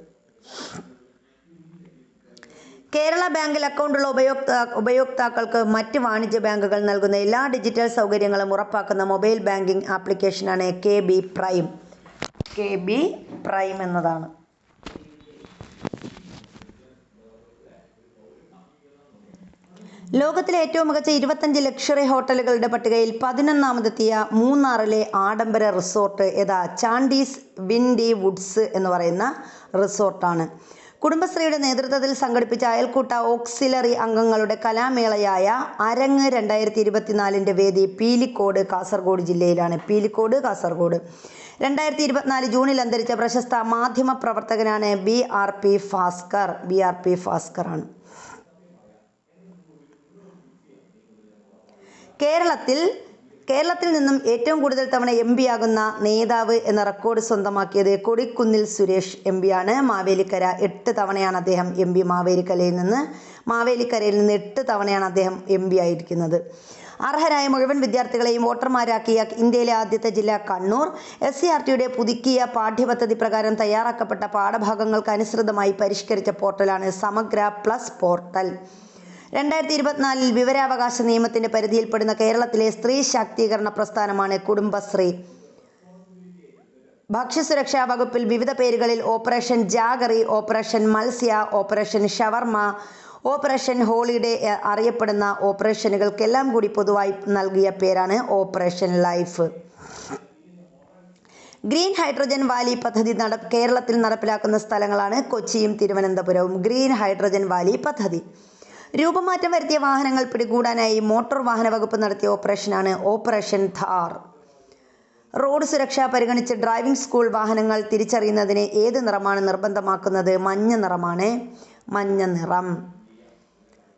കേരള ബാങ്കിൽ അക്കൗണ്ടുള്ള ഉപയോക്താക്കൾക്ക് മറ്റ് വാണിജ്യ ബാങ്കുകൾ നൽകുന്ന എല്ലാ ഡിജിറ്റൽ സൗകര്യങ്ങളും ഉറപ്പാക്കുന്ന മൊബൈൽ ബാങ്കിംഗ് ആപ്ലിക്കേഷനാണ് KB പ്രൈം എന്നതാണ്. ലോകത്തിലെ ഏറ്റവും മികച്ച 25 ലക്ഷറി ഹോട്ടലുകളുടെ പട്ടികയിൽ 11ാമതെത്തിയ മൂന്നാറിലെ ആഡംബര റിസോർട്ട് ഏതാ? ചാണ്ടീസ് വിൻഡി വുഡ്സ് എന്ന് പറയുന്ന റിസോർട്ടാണ്. കുടുംബശ്രീയുടെ നേതൃത്വത്തിൽ സംഘടിപ്പിച്ച അയൽക്കൂട്ട ഓക്സിലറി അംഗങ്ങളുടെ കലാമേളയായ അരങ്ങ് 2024 വേദി പീലിക്കോട്, കാസർഗോഡ് ജില്ലയിലാണ്. പീലിക്കോട്, കാസർഗോഡ്. 2024 ജൂണിൽ അന്തരിച്ച പ്രശസ്ത മാധ്യമ പ്രവർത്തകനാണ് BRP ഭാസ്കർ ആണ്. കേരളത്തിൽ നിന്നും ഏറ്റവും കൂടുതൽ തവണ MP ആകുന്ന നേതാവ് എന്ന റെക്കോർഡ് സ്വന്തമാക്കിയത് കൊടിക്കുന്നിൽ സുരേഷ് MP ആണ്. മാവേലിക്കര 8 തവണയാണ് അദ്ദേഹം MP. മാവേലിക്കരയിൽ നിന്ന് 8 തവണയാണ് അദ്ദേഹം MP ആയിരിക്കുന്നത്. അർഹരായ മുഴുവൻ വിദ്യാർത്ഥികളെയും വോട്ടർമാരാക്കിയ ഇന്ത്യയിലെ ആദ്യത്തെ ജില്ല കണ്ണൂർ. SCERTയുടെ പുതുക്കിയ പാഠ്യപദ്ധതി പ്രകാരം തയ്യാറാക്കപ്പെട്ട പാഠഭാഗങ്ങൾക്ക് അനുസൃതമായി പരിഷ്കരിച്ച പോർട്ടലാണ് സമഗ്ര പ്ലസ് പോർട്ടൽ. 2024 വിവരാവകാശ നിയമത്തിന്റെ പരിധിയിൽപ്പെടുന്ന കേരളത്തിലെ സ്ത്രീ ശാക്തീകരണ പ്രസ്ഥാനമാണ് കുടുംബശ്രീ. ഭക്ഷ്യസുരക്ഷാ വകുപ്പിൽ വിവിധ പേരുകളിൽ ഓപ്പറേഷൻ ജാഗറി, ഓപ്പറേഷൻ മത്സ്യ, ഓപ്പറേഷൻ ഷവർമ, ഓപ്പറേഷൻ ഹോളിഡേ അറിയപ്പെടുന്ന ഓപ്പറേഷനുകൾക്കെല്ലാം കൂടി പൊതുവായി നൽകിയ പേരാണ് operation life. Green hydrogen Valley പദ്ധതി കേരളത്തിൽ നടപ്പിലാക്കുന്ന സ്ഥലങ്ങളാണ് കൊച്ചിയും തിരുവനന്തപുരവും. ഗ്രീൻ ഹൈഡ്രജൻ വാലി പദ്ധതി രൂപമാറ്റം വരുത്തിയ വാഹനങ്ങൾ പിടികൂടാനായി മോട്ടോർ വാഹന വകുപ്പ് നടത്തിയ ഓപ്പറേഷനാണ് ഓപ്പറേഷൻ ഥാർ. റോഡ് സുരക്ഷ പരിഗണിച്ച് ഡ്രൈവിംഗ് സ്കൂൾ വാഹനങ്ങൾ തിരിച്ചറിയുന്നതിന് ഏത് നിറമാണ് നിർബന്ധമാക്കുന്നത്? മഞ്ഞ നിറമാണ്. മഞ്ഞ നിറം.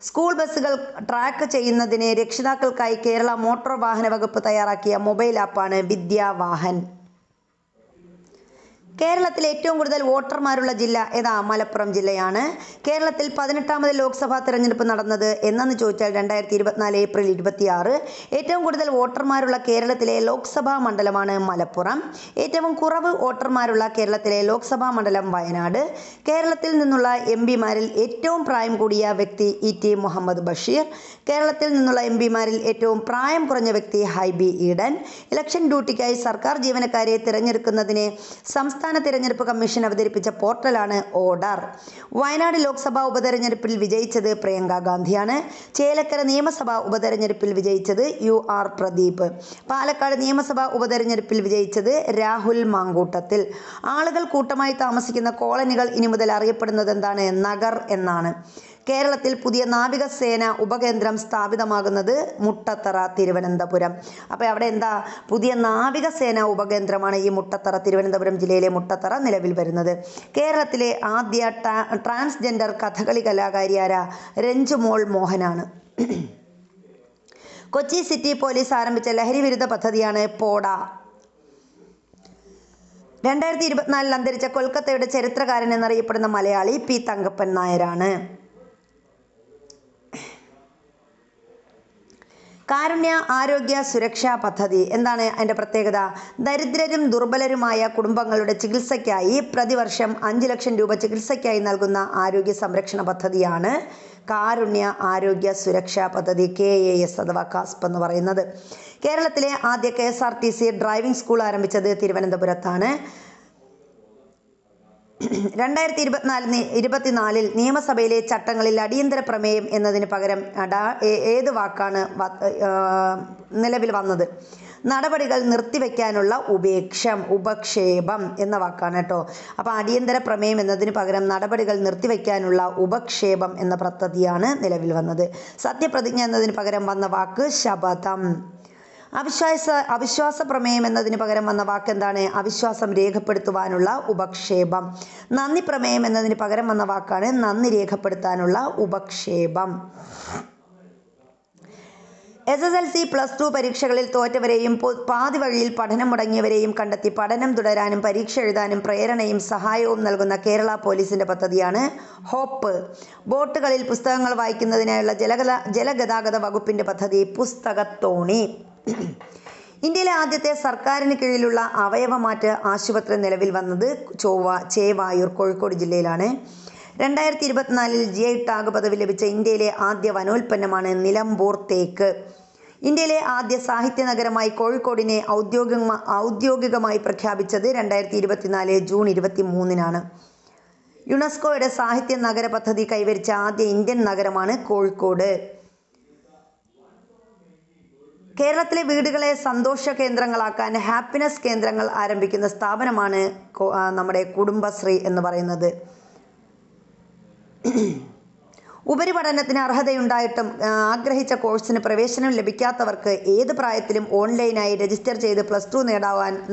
സ്കൂൾ ബസ്സുകൾ ട്രാക്ക് ചെയ്യുന്നതിന് രക്ഷിതാക്കൾക്കായി കേരള മോട്ടോർ വാഹന വകുപ്പ് തയ്യാറാക്കിയ മൊബൈൽ ആപ്പാണ് വിദ്യാവാഹൻ. കേരളത്തിൽ ഏറ്റവും കൂടുതൽ വോട്ടർമാരുള്ള ജില്ല ഏതാ? മലപ്പുറം ജില്ലയാണ്. കേരളത്തിൽ 18ാമത് ലോക്സഭാ തെരഞ്ഞെടുപ്പ് നടന്നത് എന്നു ചോദിച്ചാൽ 2024 ഏപ്രിൽ 26. ഏറ്റവും കൂടുതൽ വോട്ടർമാരുള്ള കേരളത്തിലെ ലോക്സഭാ മണ്ഡലമാണ് മലപ്പുറം. ഏറ്റവും കുറവ് വോട്ടർമാരുള്ള കേരളത്തിലെ ലോക്സഭാ മണ്ഡലം വയനാട്. കേരളത്തിൽ നിന്നുള്ള MPമാരിൽ ഏറ്റവും പ്രായം കൂടിയ വ്യക്തി ET മുഹമ്മദ് ബഷീർ. കേരളത്തിൽ നിന്നുള്ള MPമാരിൽ ഏറ്റവും പ്രായം കുറഞ്ഞ വ്യക്തി ഹൈബി ഈഡൻ. ഇലക്ഷൻ ഡ്യൂട്ടിക്കായി സർക്കാർ ജീവനക്കാരെ തിരഞ്ഞെടുക്കുന്നതിന് സംസ്ഥാന തിരഞ്ഞെടുപ്പ് കമ്മീഷൻ അവതരിപ്പിച്ച പോർട്ടലാണ് ഓർഡർ. വയനാട് ലോക്സഭാ ഉപതെരഞ്ഞെടുപ്പിൽ വിജയിച്ചത് പ്രിയങ്ക ഗാന്ധിയാണ്. ചേലക്കര നിയമസഭാ ഉപതെരഞ്ഞെടുപ്പിൽ വിജയിച്ചത് UR പ്രദീപ്. പാലക്കാട് നിയമസഭാ ഉപതെരഞ്ഞെടുപ്പിൽ വിജയിച്ചത് രാഹുൽ മാങ്കൂട്ടത്തിൽ. ആളുകൾ കൂട്ടമായി താമസിക്കുന്ന കോളനികൾ ഇനി മുതൽ അറിയപ്പെടുന്നത് എന്താണ്? നഗർ എന്നാണ്. കേരളത്തിൽ പുതിയ നാവികസേന ഉപകേന്ദ്രം സ്ഥാപിതമാകുന്നത് മുട്ടത്തറ, തിരുവനന്തപുരം. അപ്പോൾ അവിടെ എന്താ, പുതിയ നാവികസേന ഉപകേന്ദ്രമാണ് ഈ മുട്ടത്തറ, തിരുവനന്തപുരം ജില്ലയിലെ മുട്ടത്തറ നിലവിൽ വരുന്നത്. കേരളത്തിലെ ആദ്യ ട്രാൻസ്ജെൻഡർ കഥകളി കലാകാരി ആരാ? രഞ്ജുമോൾ മോഹനാണ്. കൊച്ചി സിറ്റി പോലീസ് ആരംഭിച്ച ലഹരി വിരുദ്ധ പദ്ധതിയാണ് പോഡ. 2024 അന്തരിച്ച കൊൽക്കത്തയുടെ ചരിത്രകാരൻ എന്നറിയപ്പെടുന്ന മലയാളി പി തങ്കപ്പൻ നായരാണ്. കാരുണ്യ ആരോഗ്യ സുരക്ഷാ പദ്ധതി എന്താണ് അതിൻ്റെ പ്രത്യേകത? ദരിദ്രരും ദുർബലരുമായ കുടുംബങ്ങളുടെ ചികിത്സയ്ക്കായി പ്രതിവർഷം 5 ലക്ഷം രൂപ ചികിത്സയ്ക്കായി നൽകുന്ന ആരോഗ്യ സംരക്ഷണ പദ്ധതിയാണ് കാരുണ്യ ആരോഗ്യ സുരക്ഷാ പദ്ധതി, KAS അഥവാ കാസ്പ് എന്ന് പറയുന്നത്. കേരളത്തിലെ ആദ്യ KSRTC ഡ്രൈവിംഗ് സ്കൂൾ ആരംഭിച്ചത് തിരുവനന്തപുരത്താണ്. 2024 നിയമസഭയിലെ ചട്ടങ്ങളിൽ അടിയന്തര പ്രമേയം എന്നതിന് പകരം ഏത് വാക്കാണ് നിലവിൽ വന്നത്? നടപടികൾ നിർത്തിവെക്കാനുള്ള ഉപക്ഷേപം എന്ന വാക്കാണ് കേട്ടോ. അപ്പോൾ അടിയന്തര പ്രമേയം എന്നതിന് പകരം നടപടികൾ നിർത്തിവെക്കാനുള്ള ഉപക്ഷേപം എന്ന പദ്ധതിയാണ് നിലവിൽ വന്നത്. സത്യപ്രതിജ്ഞ എന്നതിന് പകരം വന്ന വാക്ക് ശപഥം. അവിശ്വാസ പ്രമേയം എന്നതിന് പകരം വന്ന വാക്ക് എന്താണ്? അവിശ്വാസം രേഖപ്പെടുത്തുവാനുള്ള ഉപക്ഷേപം. നന്ദി പ്രമേയം എന്നതിന് പകരം വന്ന വാക്കാണ് നന്ദി രേഖപ്പെടുത്താനുള്ള ഉപക്ഷേപം. SSLC +2 പരീക്ഷകളിൽ തോറ്റവരെയും പാതി വഴിയിൽ പഠനം മുടങ്ങിയവരെയും കണ്ടെത്തി പഠനം തുടരാനും പരീക്ഷ എഴുതാനും പ്രേരണയും സഹായവും നൽകുന്ന കേരള പോലീസിന്റെ പദ്ധതിയാണ് ഹോപ്പ്. ബോട്ടുകളിൽ പുസ്തകങ്ങൾ വായിക്കുന്നതിനായുള്ള ജലഗതാഗത വകുപ്പിന്റെ പദ്ധതി പുസ്തകത്തോണി. ഇന്ത്യയിലെ ആദ്യത്തെ സർക്കാരിന് കീഴിലുള്ള അവയവമാറ്റ ആശുപത്രി നിലവിൽ വന്നത് ചേവായൂർ, കോഴിക്കോട് ജില്ലയിലാണ്. 2024 GI ടാഗ് പദവി ലഭിച്ച ഇന്ത്യയിലെ ആദ്യ വനോൽപ്പന്നമാണ് നിലമ്പൂർ തേക്ക്. ഇന്ത്യയിലെ ആദ്യ സാഹിത്യ നഗരമായി കോഴിക്കോടിനെ ഔദ്യോഗികമായി പ്രഖ്യാപിച്ചത് 2024 ജൂൺ 23 യുനെസ്കോയുടെ സാഹിത്യ നഗര പദ്ധതി കൈവരിച്ച ആദ്യ ഇന്ത്യൻ നഗരമാണ് കോഴിക്കോട്. കേരളത്തിലെ വീടുകളെ സന്തോഷ കേന്ദ്രങ്ങളാക്കാൻ ഹാപ്പിനെസ് കേന്ദ്രങ്ങൾ ആരംഭിക്കുന്ന സ്ഥാപനമാണ് നമ്മുടെ കുടുംബശ്രീ എന്ന് പറയുന്നത്. ഉപരിപഠനത്തിന് അർഹതയുണ്ടായിട്ടും ആഗ്രഹിച്ച കോഴ്സിന് പ്രവേശനം ലഭിക്കാത്തവർക്ക് ഏത് പ്രായത്തിലും ഓൺലൈനായി രജിസ്റ്റർ ചെയ്ത് +2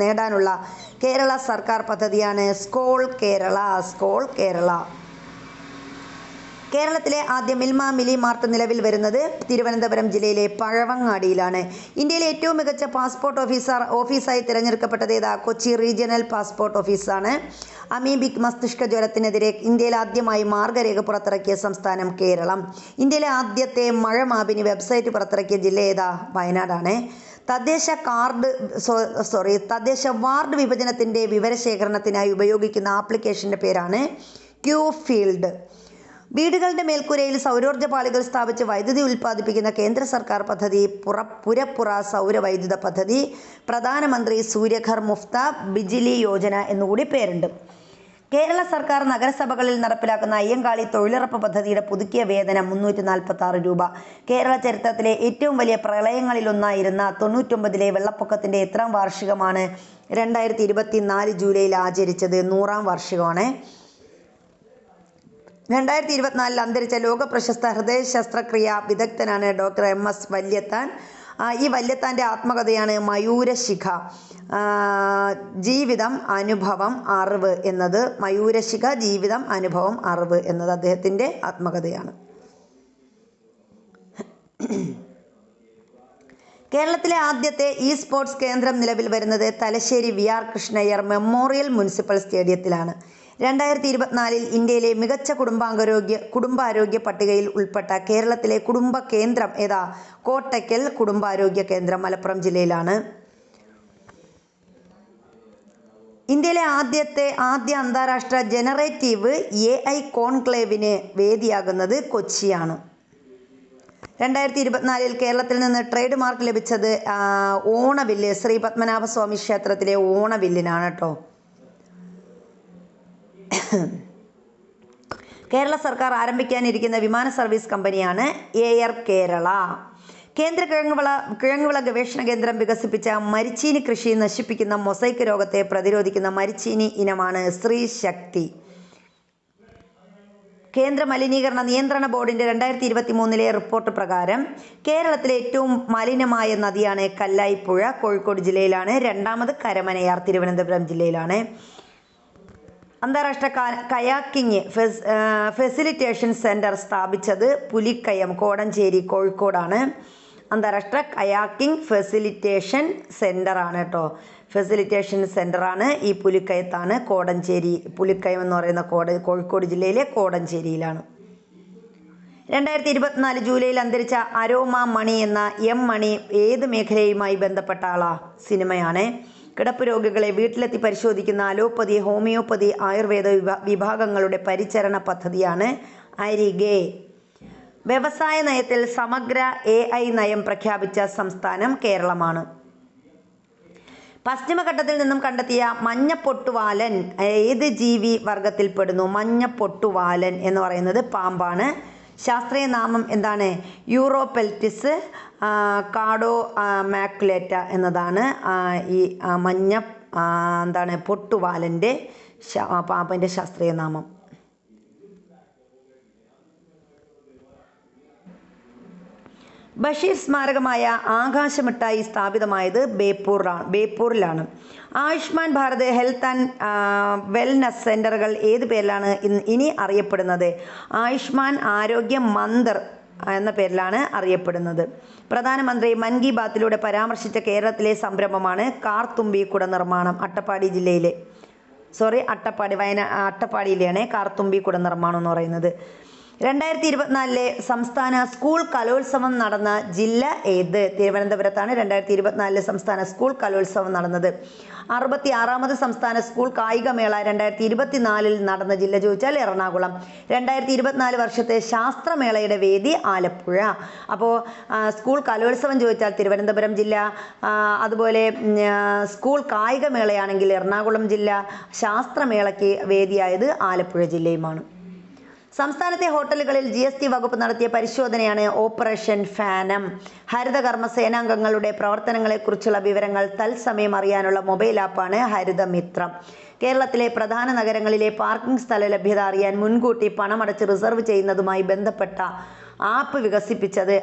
നേടാനുള്ള കേരള സർക്കാർ പദ്ധതിയാണ് സ്കോൾ കേരള. കേരളത്തിലെ ആദ്യ മിൽമ മിനി മാർട്ട് നിലവിൽ വരുന്നത് തിരുവനന്തപുരം ജില്ലയിലെ പഴവങ്ങാടിയിലാണ്. ഇന്ത്യയിലെ ഏറ്റവും മികച്ച പാസ്പോർട്ട് ഓഫീസായി തിരഞ്ഞെടുക്കപ്പെട്ടത് കൊച്ചി റീജിയണൽ പാസ്പോർട്ട് ഓഫീസാണ്. അമീബിക് മസ്തിഷ്ക ജ്വരത്തിനെതിരെ ഇന്ത്യയിൽ ആദ്യമായി മാർഗരേഖ പുറത്തിറക്കിയ സംസ്ഥാനം കേരളം. ഇന്ത്യയിലെ ആദ്യത്തെ മഴമാപിനി വെബ്സൈറ്റ് പുറത്തിറക്കിയ ജില്ല വയനാടാണ്. തദ്ദേശ വാർഡ് വിഭജനത്തിൻ്റെ വിവരശേഖരണത്തിനായി ഉപയോഗിക്കുന്ന ആപ്ലിക്കേഷൻ്റെ പേരാണ് ക്യൂഫീൽഡ്. വീടുകളുടെ മേൽക്കൂരയിൽ സൗരോർജ്ജ പാളികൾ സ്ഥാപിച്ച് വൈദ്യുതി ഉൽപ്പാദിപ്പിക്കുന്ന കേന്ദ്ര സർക്കാർ പദ്ധതി പുരപ്പുറ സൗരവൈദ്യുത പദ്ധതി. പ്രധാനമന്ത്രി സൂര്യഘർ മുഫ്ത ബിജിലി യോജന എന്നുകൂടി പേരുണ്ട്. കേരള സർക്കാർ നഗരസഭകളിൽ നടപ്പിലാക്കുന്ന അയ്യങ്കാളി തൊഴിലുറപ്പ് പദ്ധതിയുടെ പുതുക്കിയ വേതനം 346 രൂപ. കേരള ചരിത്രത്തിലെ ഏറ്റവും വലിയ പ്രളയങ്ങളിലൊന്നായിരുന്ന 99 വെള്ളപ്പൊക്കത്തിൻ്റെ എത്രാം വാർഷികമാണ് 2024 ജൂലൈയിൽ ആചരിച്ചത്? 100ാം വാർഷികമാണ്. 2024 അന്തരിച്ച ലോക പ്രശസ്ത ഹൃദയ ശസ്ത്രക്രിയ വിദഗ്ധനാണ് ഡോക്ടർ MS വല്യത്താൻ. ഈ വല്യത്താൻ്റെ ആത്മകഥയാണ് മയൂരശിഖ, ജീവിതം അനുഭവം അറിവ് എന്നത്. മയൂരശിഖ ജീവിതം അനുഭവം അറിവ് എന്നത് അദ്ദേഹത്തിൻ്റെ ആത്മകഥയാണ്. കേരളത്തിലെ ആദ്യത്തെ സ്പോർട്സ് കേന്ദ്രം നിലവിൽ വരുന്നത് Thalassery VR Krishna Iyer memorial municipal സ്റ്റേഡിയത്തിലാണ്. 2024 ഇന്ത്യയിലെ മികച്ച കുടുംബാരോഗ്യ പട്ടികയിൽ ഉൾപ്പെട്ട കേരളത്തിലെ കുടുംബ കേന്ദ്രം കോട്ടയ്ക്കൽ കുടുംബാരോഗ്യ കേന്ദ്രം മലപ്പുറം ജില്ലയിലാണ്. ഇന്ത്യയിലെ ആദ്യ അന്താരാഷ്ട്ര ജനറേറ്റീവ് AI കോൺക്ലേവിന് വേദിയാകുന്നത് കൊച്ചിയാണ്. 2024 കേരളത്തിൽ നിന്ന് ട്രേഡ് മാർക്ക് ലഭിച്ചത് ഓണവില്ല്, ശ്രീ പത്മനാഭസ്വാമി ക്ഷേത്രത്തിലെ ഓണവില്ലിനാണ് കേട്ടോ. കേരള സർക്കാർ ആരംഭിക്കാനിരിക്കുന്ന വിമാന സർവീസ് കമ്പനിയാണ് എയർ കേരള. കേന്ദ്ര കിഴങ്ങുവിള ഗവേഷണ കേന്ദ്രം വികസിപ്പിച്ച മരിച്ചീനി കൃഷി നശിപ്പിക്കുന്ന മൊസൈക്ക് രോഗത്തെ പ്രതിരോധിക്കുന്ന മരിച്ചീനി ഇനമാണ് ശ്രീശക്തി. കേന്ദ്ര മലിനീകരണ നിയന്ത്രണ ബോർഡിൻ്റെ 2023 റിപ്പോർട്ട് പ്രകാരം കേരളത്തിലെ ഏറ്റവും മലിനമായ നദിയാണ് കല്ലായിപ്പുഴ, കോഴിക്കോട് ജില്ലയിലാണ്. രണ്ടാമത് കരമനയാർ, തിരുവനന്തപുരം ജില്ലയിലാണ്. അന്താരാഷ്ട്ര കയാക്കിംഗ് ഫെസിലിറ്റേഷൻ സെൻറ്റർ സ്ഥാപിച്ചത് പുലിക്കയം, കോടഞ്ചേരി, കോഴിക്കോടാണ്. അന്താരാഷ്ട്ര കയാക്കിംഗ് ഫെസിലിറ്റേഷൻ സെൻ്ററാണ് കേട്ടോ. ഫെസിലിറ്റേഷൻ സെൻ്ററാണ് ഈ പുലിക്കയത്താണ്, കോടഞ്ചേരി. പുലിക്കയം എന്ന് പറയുന്ന കോഴിക്കോട് ജില്ലയിലെ കോടഞ്ചേരിയിലാണ്. 2024 ജൂലൈയിൽ അന്തരിച്ച അരോമ മണി എന്ന എം മണി ഏത് മേഖലയുമായി ബന്ധപ്പെട്ട ആളാ? സിനിമയാണ്. കിടപ്പ് രോഗികളെ വീട്ടിലെത്തി പരിശോധിക്കുന്ന അലോപ്പതി, ഹോമിയോപ്പതി, ആയുർവേദ വിഭാഗങ്ങളുടെ പരിചരണ പദ്ധതിയാണ് അരികെ. വ്യവസായ നയത്തിൽ സമഗ്ര AI നയം പ്രഖ്യാപിച്ച സംസ്ഥാനം കേരളമാണ്. പശ്ചിമഘട്ടത്തിൽ നിന്നും കണ്ടെത്തിയ മഞ്ഞപ്പൊട്ടുവാലൻ ഏത് ജീവി വർഗത്തിൽപ്പെടുന്നു? മഞ്ഞപ്പൊട്ടുവാലൻ എന്ന് പറയുന്നത് പാമ്പാണ്. ശാസ്ത്രീയ നാമം എന്താണ്? യൂറോപെൽറ്റിസ് കാഡോ മാക്കുലേറ്റ എന്നതാണ് ഈ പൊട്ടുവാലൻ്റെ പാമ്പിൻ്റെ ശാസ്ത്രീയ നാമം. ബഷീർ സ്മാരകമായ ആകാശമിട്ടായി സ്ഥാപിതമായത് ബേപ്പൂരിലാണ്. Ayushman Bharat health and wellness സെൻ്ററുകൾ ഏത് പേരിലാണ് ഇനി അറിയപ്പെടുന്നത്? ആയുഷ്മാൻ ആരോഗ്യ മന്ദിർ എന്ന പേരിലാണ് അറിയപ്പെടുന്നത്. പ്രധാനമന്ത്രി മൻ കി ബാത്തിലൂടെ പരാമർശിച്ച കേരളത്തിലെ സംരംഭമാണ് കാർത്തുമ്പി കുട നിർമ്മാണം. അട്ടപ്പാടിയിലെയാണ് കാർത്തുമ്പി കുട നിർമ്മാണം എന്ന് പറയുന്നത്. 2024 സംസ്ഥാന സ്കൂൾ കലോത്സവം നടന്ന ജില്ല ഏത്? തിരുവനന്തപുരത്താണ് 2024 സംസ്ഥാന സ്കൂൾ കലോത്സവം നടന്നത്. 66ാമത് സംസ്ഥാന സ്കൂൾ കായികമേള 2024 നടന്ന ജില്ല ചോദിച്ചാൽ എറണാകുളം. 2024 വർഷത്തെ ശാസ്ത്രമേളയുടെ വേദി ആലപ്പുഴ. അപ്പോൾ സ്കൂൾ കലോത്സവം ചോദിച്ചാൽ തിരുവനന്തപുരം ജില്ല, അതുപോലെ സ്കൂൾ കായികമേളയാണെങ്കിൽ എറണാകുളം ജില്ല, ശാസ്ത്രമേളയ്ക്ക് വേദിയായത് ആലപ്പുഴ ജില്ലയുമാണ്. സംസ്ഥാനത്തെ ഹോട്ടലുകളിൽ GST വകുപ്പ് നടത്തിയ പരിശോധനയാണ് ഓപ്പറേഷൻ ഫാനം. ഹരിതകർമ്മ സേനാംഗങ്ങളുടെ പ്രവർത്തനങ്ങളെക്കുറിച്ചുള്ള വിവരങ്ങൾ തത്സമയം അറിയാനുള്ള മൊബൈൽ ആപ്പാണ് ഹരിതമിത്രം. കേരളത്തിലെ പ്രധാന നഗരങ്ങളിലെ പാർക്കിംഗ് സ്ഥല ലഭ്യത അറിയാൻ മുൻകൂട്ടി പണമടച്ച് റിസർവ് ചെയ്യുന്നതുമായി ബന്ധപ്പെട്ട ആപ്പ് വികസിപ്പിച്ചത്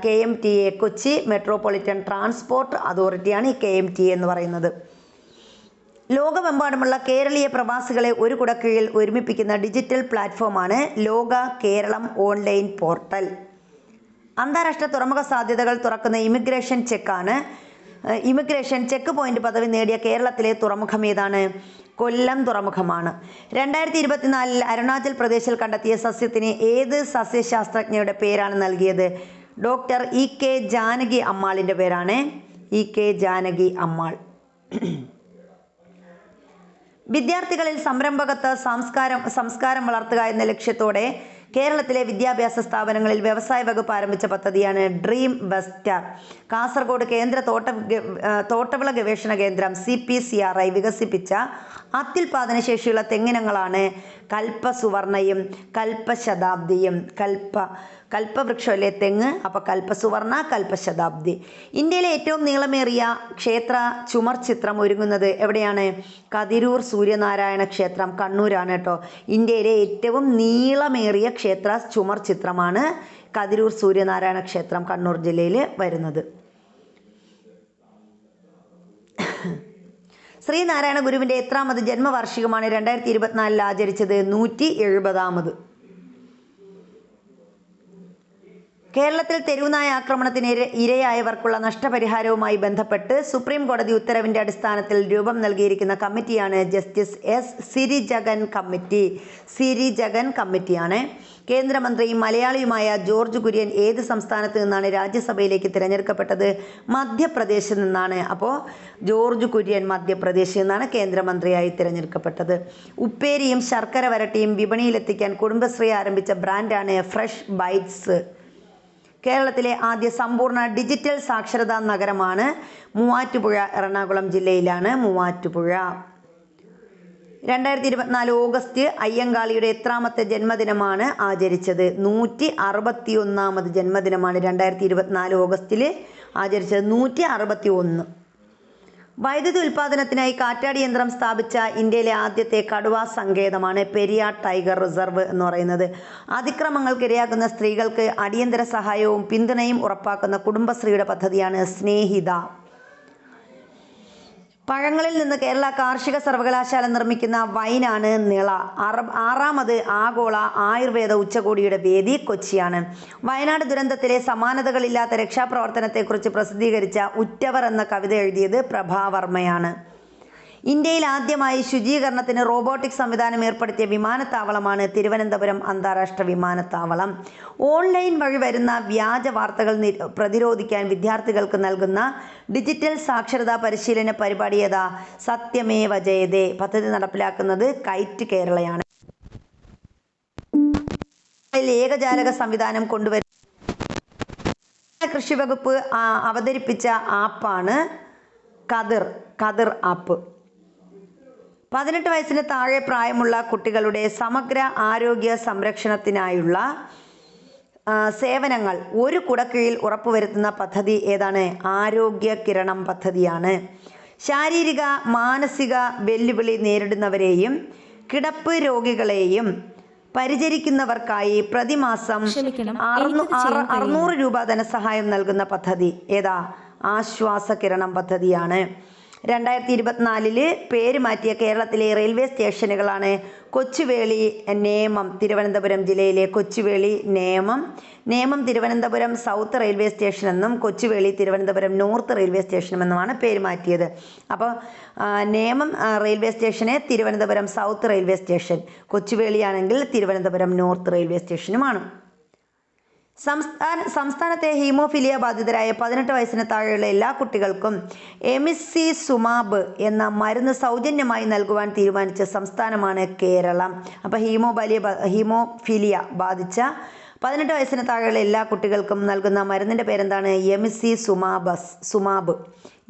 KMTA, കൊച്ചി മെട്രോപൊളിറ്റൻ ട്രാൻസ്പോർട്ട് അതോറിറ്റിയാണ് ഈ KMTA എന്ന് പറയുന്നത്. ലോകമെമ്പാടുമുള്ള കേരളീയ പ്രവാസികളെ ഒരു കുടക്കീഴിൽ ഒരുമിപ്പിക്കുന്ന ഡിജിറ്റൽ പ്ലാറ്റ്ഫോമാണ് ലോക കേരളം ഓൺലൈൻ പോർട്ടൽ. അന്താരാഷ്ട്ര തുറമുഖ സാധ്യതകൾ തുറക്കുന്ന ഇമിഗ്രേഷൻ ചെക്ക് പോയിന്റ് പദവി നേടിയ കേരളത്തിലെ തുറമുഖം ഏതാണ്? കൊല്ലം തുറമുഖമാണ്. 2024 അരുണാചൽ പ്രദേശിൽ കണ്ടെത്തിയ സസ്യത്തിന് ഏത് സസ്യശാസ്ത്രജ്ഞയുടെ പേരാണ് നൽകിയത്? ഡോക്ടർ EK ജാനകി അമ്മാളിൻ്റെ പേരാണ്. EK ജാനകി അമ്മാൾ. വിദ്യാർത്ഥികളിൽ സംരംഭകത്വ സംസ്കാരം വളർത്തുക എന്ന ലക്ഷ്യത്തോടെ കേരളത്തിലെ വിദ്യാഭ്യാസ സ്ഥാപനങ്ങളിൽ വ്യവസായ വകുപ്പ് ആരംഭിച്ച പദ്ധതിയാണ് ഡ്രീം വെസ്റ്റർ. കാസർഗോഡ് കേന്ദ്ര തോട്ടവിള ഗവേഷണ കേന്ദ്രം CPCRI വികസിപ്പിച്ച അത്യുൽപാദന ശേഷിയുള്ള തെങ്ങിനങ്ങളാണ് കൽപ്പസുവർണയും കൽപ്പശതാബ്ദിയും. കൽപ്പവൃക്ഷമല്ലേ തെങ്ങ്, അപ്പോൾ കൽപ്പസുവർണ, കൽപ്പശതാബ്ദി. ഇന്ത്യയിലെ ഏറ്റവും നീളമേറിയ ക്ഷേത്ര ചുമർ ചിത്രം ഒരുങ്ങുന്നത് എവിടെയാണ്? കതിരൂർ സൂര്യനാരായണ ക്ഷേത്രം, കണ്ണൂരാണ് കേട്ടോ. ഇന്ത്യയിലെ ഏറ്റവും നീളമേറിയ ക്ഷേത്ര ചുമർ ചിത്രമാണ് കതിരൂർ സൂര്യനാരായണ ക്ഷേത്രം, കണ്ണൂർ ജില്ലയിൽ വരുന്നത്. ശ്രീനാരായണ ഗുരുവിൻ്റെ എത്രാമത് ജന്മവാർഷികമാണ് 2024 ആചരിച്ചത്? 170ാമത്. കേരളത്തിൽ തെരുവുനായ ആക്രമണത്തിന് ഇരയായവർക്കുള്ള നഷ്ടപരിഹാരവുമായി ബന്ധപ്പെട്ട് സുപ്രീം കോടതി ഉത്തരവിൻ്റെ അടിസ്ഥാനത്തിൽ രൂപം നൽകിയിരിക്കുന്ന കമ്മിറ്റിയാണ് ജസ്റ്റിസ് സിരിജഗൻ കമ്മിറ്റിയാണ്. കേന്ദ്രമന്ത്രിയും മലയാളിയുമായ ജോർജ് കുര്യൻ ഏത് സംസ്ഥാനത്ത് നിന്നാണ് രാജ്യസഭയിലേക്ക് തിരഞ്ഞെടുക്കപ്പെട്ടത്? മധ്യപ്രദേശിൽ നിന്നാണ്. അപ്പോൾ ജോർജ് കുര്യൻ മധ്യപ്രദേശിൽ നിന്നാണ് കേന്ദ്രമന്ത്രിയായി തിരഞ്ഞെടുക്കപ്പെട്ടത്. ഉപ്പേരിയും ശർക്കര വരട്ടിയും വിപണിയിലെത്തിക്കാൻ കുടുംബശ്രീ ആരംഭിച്ച ബ്രാൻഡാണ് ഫ്രഷ് ബൈറ്റ്സ്. കേരളത്തിലെ ആദ്യ സമ്പൂർണ്ണ ഡിജിറ്റൽ സാക്ഷരതാ നഗരമാണ് മൂവാറ്റുപുഴ, എറണാകുളം ജില്ലയിലാണ് മൂവാറ്റുപുഴ. 2024 ഓഗസ്റ്റ് അയ്യങ്കാളിയുടെ എത്രാമത്തെ ജന്മദിനമാണ് ആചരിച്ചത്? 161ാമത് ജന്മദിനമാണ് 2024 ഓഗസ്റ്റിൽ ആചരിച്ചത്. 161. വൈദ്യുതി ഉൽപ്പാദനത്തിനായി കാറ്റാടി യന്ത്രം സ്ഥാപിച്ച ഇന്ത്യയിലെ ആദ്യത്തെ കടുവാ സങ്കേതമാണ് പെരിയാർ ടൈഗർ റിസർവ് എന്ന് പറയുന്നത്. അതിക്രമങ്ങൾക്കിരയാകുന്ന സ്ത്രീകൾക്ക് അടിയന്തര സഹായവും പിന്തുണയും ഉറപ്പാക്കുന്ന കുടുംബശ്രീയുടെ പദ്ധതിയാണ് സ്നേഹിത. പഴങ്ങളിൽ നിന്ന് കേരള കാർഷിക സർവകലാശാല നിർമ്മിക്കുന്ന വൈനാണ് നിള. 6ാമത് ആഗോള ആയുർവേദ ഉച്ചകോടിയുടെ വേദി കൊച്ചിയാണ്. വയനാട് ദുരന്തത്തിലെ സമാനതകളില്ലാത്ത രക്ഷാപ്രവർത്തനത്തെക്കുറിച്ച് പ്രസിദ്ധീകരിച്ച ഉറ്റവർ എന്ന കവിത എഴുതിയത് പ്രഭാവർമ്മയാണ്. ഇന്ത്യയിൽ ആദ്യമായി ശുചീകരണത്തിന് റോബോട്ടിക് സംവിധാനം ഏർപ്പെടുത്തിയ വിമാനത്താവളമാണ് തിരുവനന്തപുരം അന്താരാഷ്ട്ര വിമാനത്താവളം. ഓൺലൈൻ വഴി വരുന്ന വ്യാജ വാർത്തകൾ പ്രതിരോധിക്കാൻ വിദ്യാർത്ഥികൾക്ക് നൽകുന്ന ഡിജിറ്റൽ സാക്ഷരതാ പരിശീലന പരിപാടി ഏതാ? സത്യമേവ ജയതേ പദ്ധതി നടപ്പിലാക്കുന്നത് കൈറ്റ് കേരളയാണ്. ഏകജാലക സംവിധാനം കൊണ്ടുവരുന്ന കൃഷി വകുപ്പ് അവതരിപ്പിച്ച ആപ്പാണ് കതിർ ആപ്പ്. 18 വയസ്സിന് താഴെ പ്രായമുള്ള കുട്ടികളുടെ സമഗ്ര ആരോഗ്യ സംരക്ഷണത്തിനായുള്ള സേവനങ്ങൾ ഒരു കുടക്കീഴിൽ ഉറപ്പുവരുത്തുന്ന പദ്ധതി ഏതാണ്? ആരോഗ്യ കിരണം പദ്ധതിയാണ്. ശാരീരിക മാനസിക വെല്ലുവിളി നേരിടുന്നവരെയും കിടപ്പ് രോഗികളെയും പരിചരിക്കുന്നവർക്കായി പ്രതിമാസം 600 രൂപ ധനസഹായം നൽകുന്ന പദ്ധതി ഏതാ? ആശ്വാസ കിരണം പദ്ധതിയാണ്. 2024 പേര് മാറ്റിയ കേരളത്തിലെ റെയിൽവേ സ്റ്റേഷനുകളാണ് കൊച്ചുവേളി, നേമം. തിരുവനന്തപുരം ജില്ലയിലെ Kochuveli, Nemom Thiruvananthapuram south railway station എന്നും കൊച്ചുവേളി തിരുവനന്തപുരം നോർത്ത് റെയിൽവേ സ്റ്റേഷനുമെന്നുമാണ് പേര് മാറ്റിയത്. അപ്പോൾ നേമം റെയിൽവേ സ്റ്റേഷന് തിരുവനന്തപുരം സൗത്ത് റെയിൽവേ സ്റ്റേഷൻ, കൊച്ചുവേളിയാണെങ്കിൽ തിരുവനന്തപുരം നോർത്ത് റെയിൽവേ സ്റ്റേഷനുമാണ്. സംസ്ഥാനത്തെ ഹീമോഫിലിയ ബാധിതരായ 18 വയസ്സിന് താഴെയുള്ള എല്ലാ കുട്ടികൾക്കും എമിസിസുമാബ് എന്ന മരുന്ന് സൗജന്യമായി നൽകുവാൻ തീരുമാനിച്ച സംസ്ഥാനമാണ് കേരളം. അപ്പോൾ ഹീമോഫിലിയ ബാധിച്ച 18 വയസ്സിന് താഴെയുള്ള എല്ലാ കുട്ടികൾക്കും നൽകുന്ന മരുന്നിൻ്റെ പേരെന്താണ്?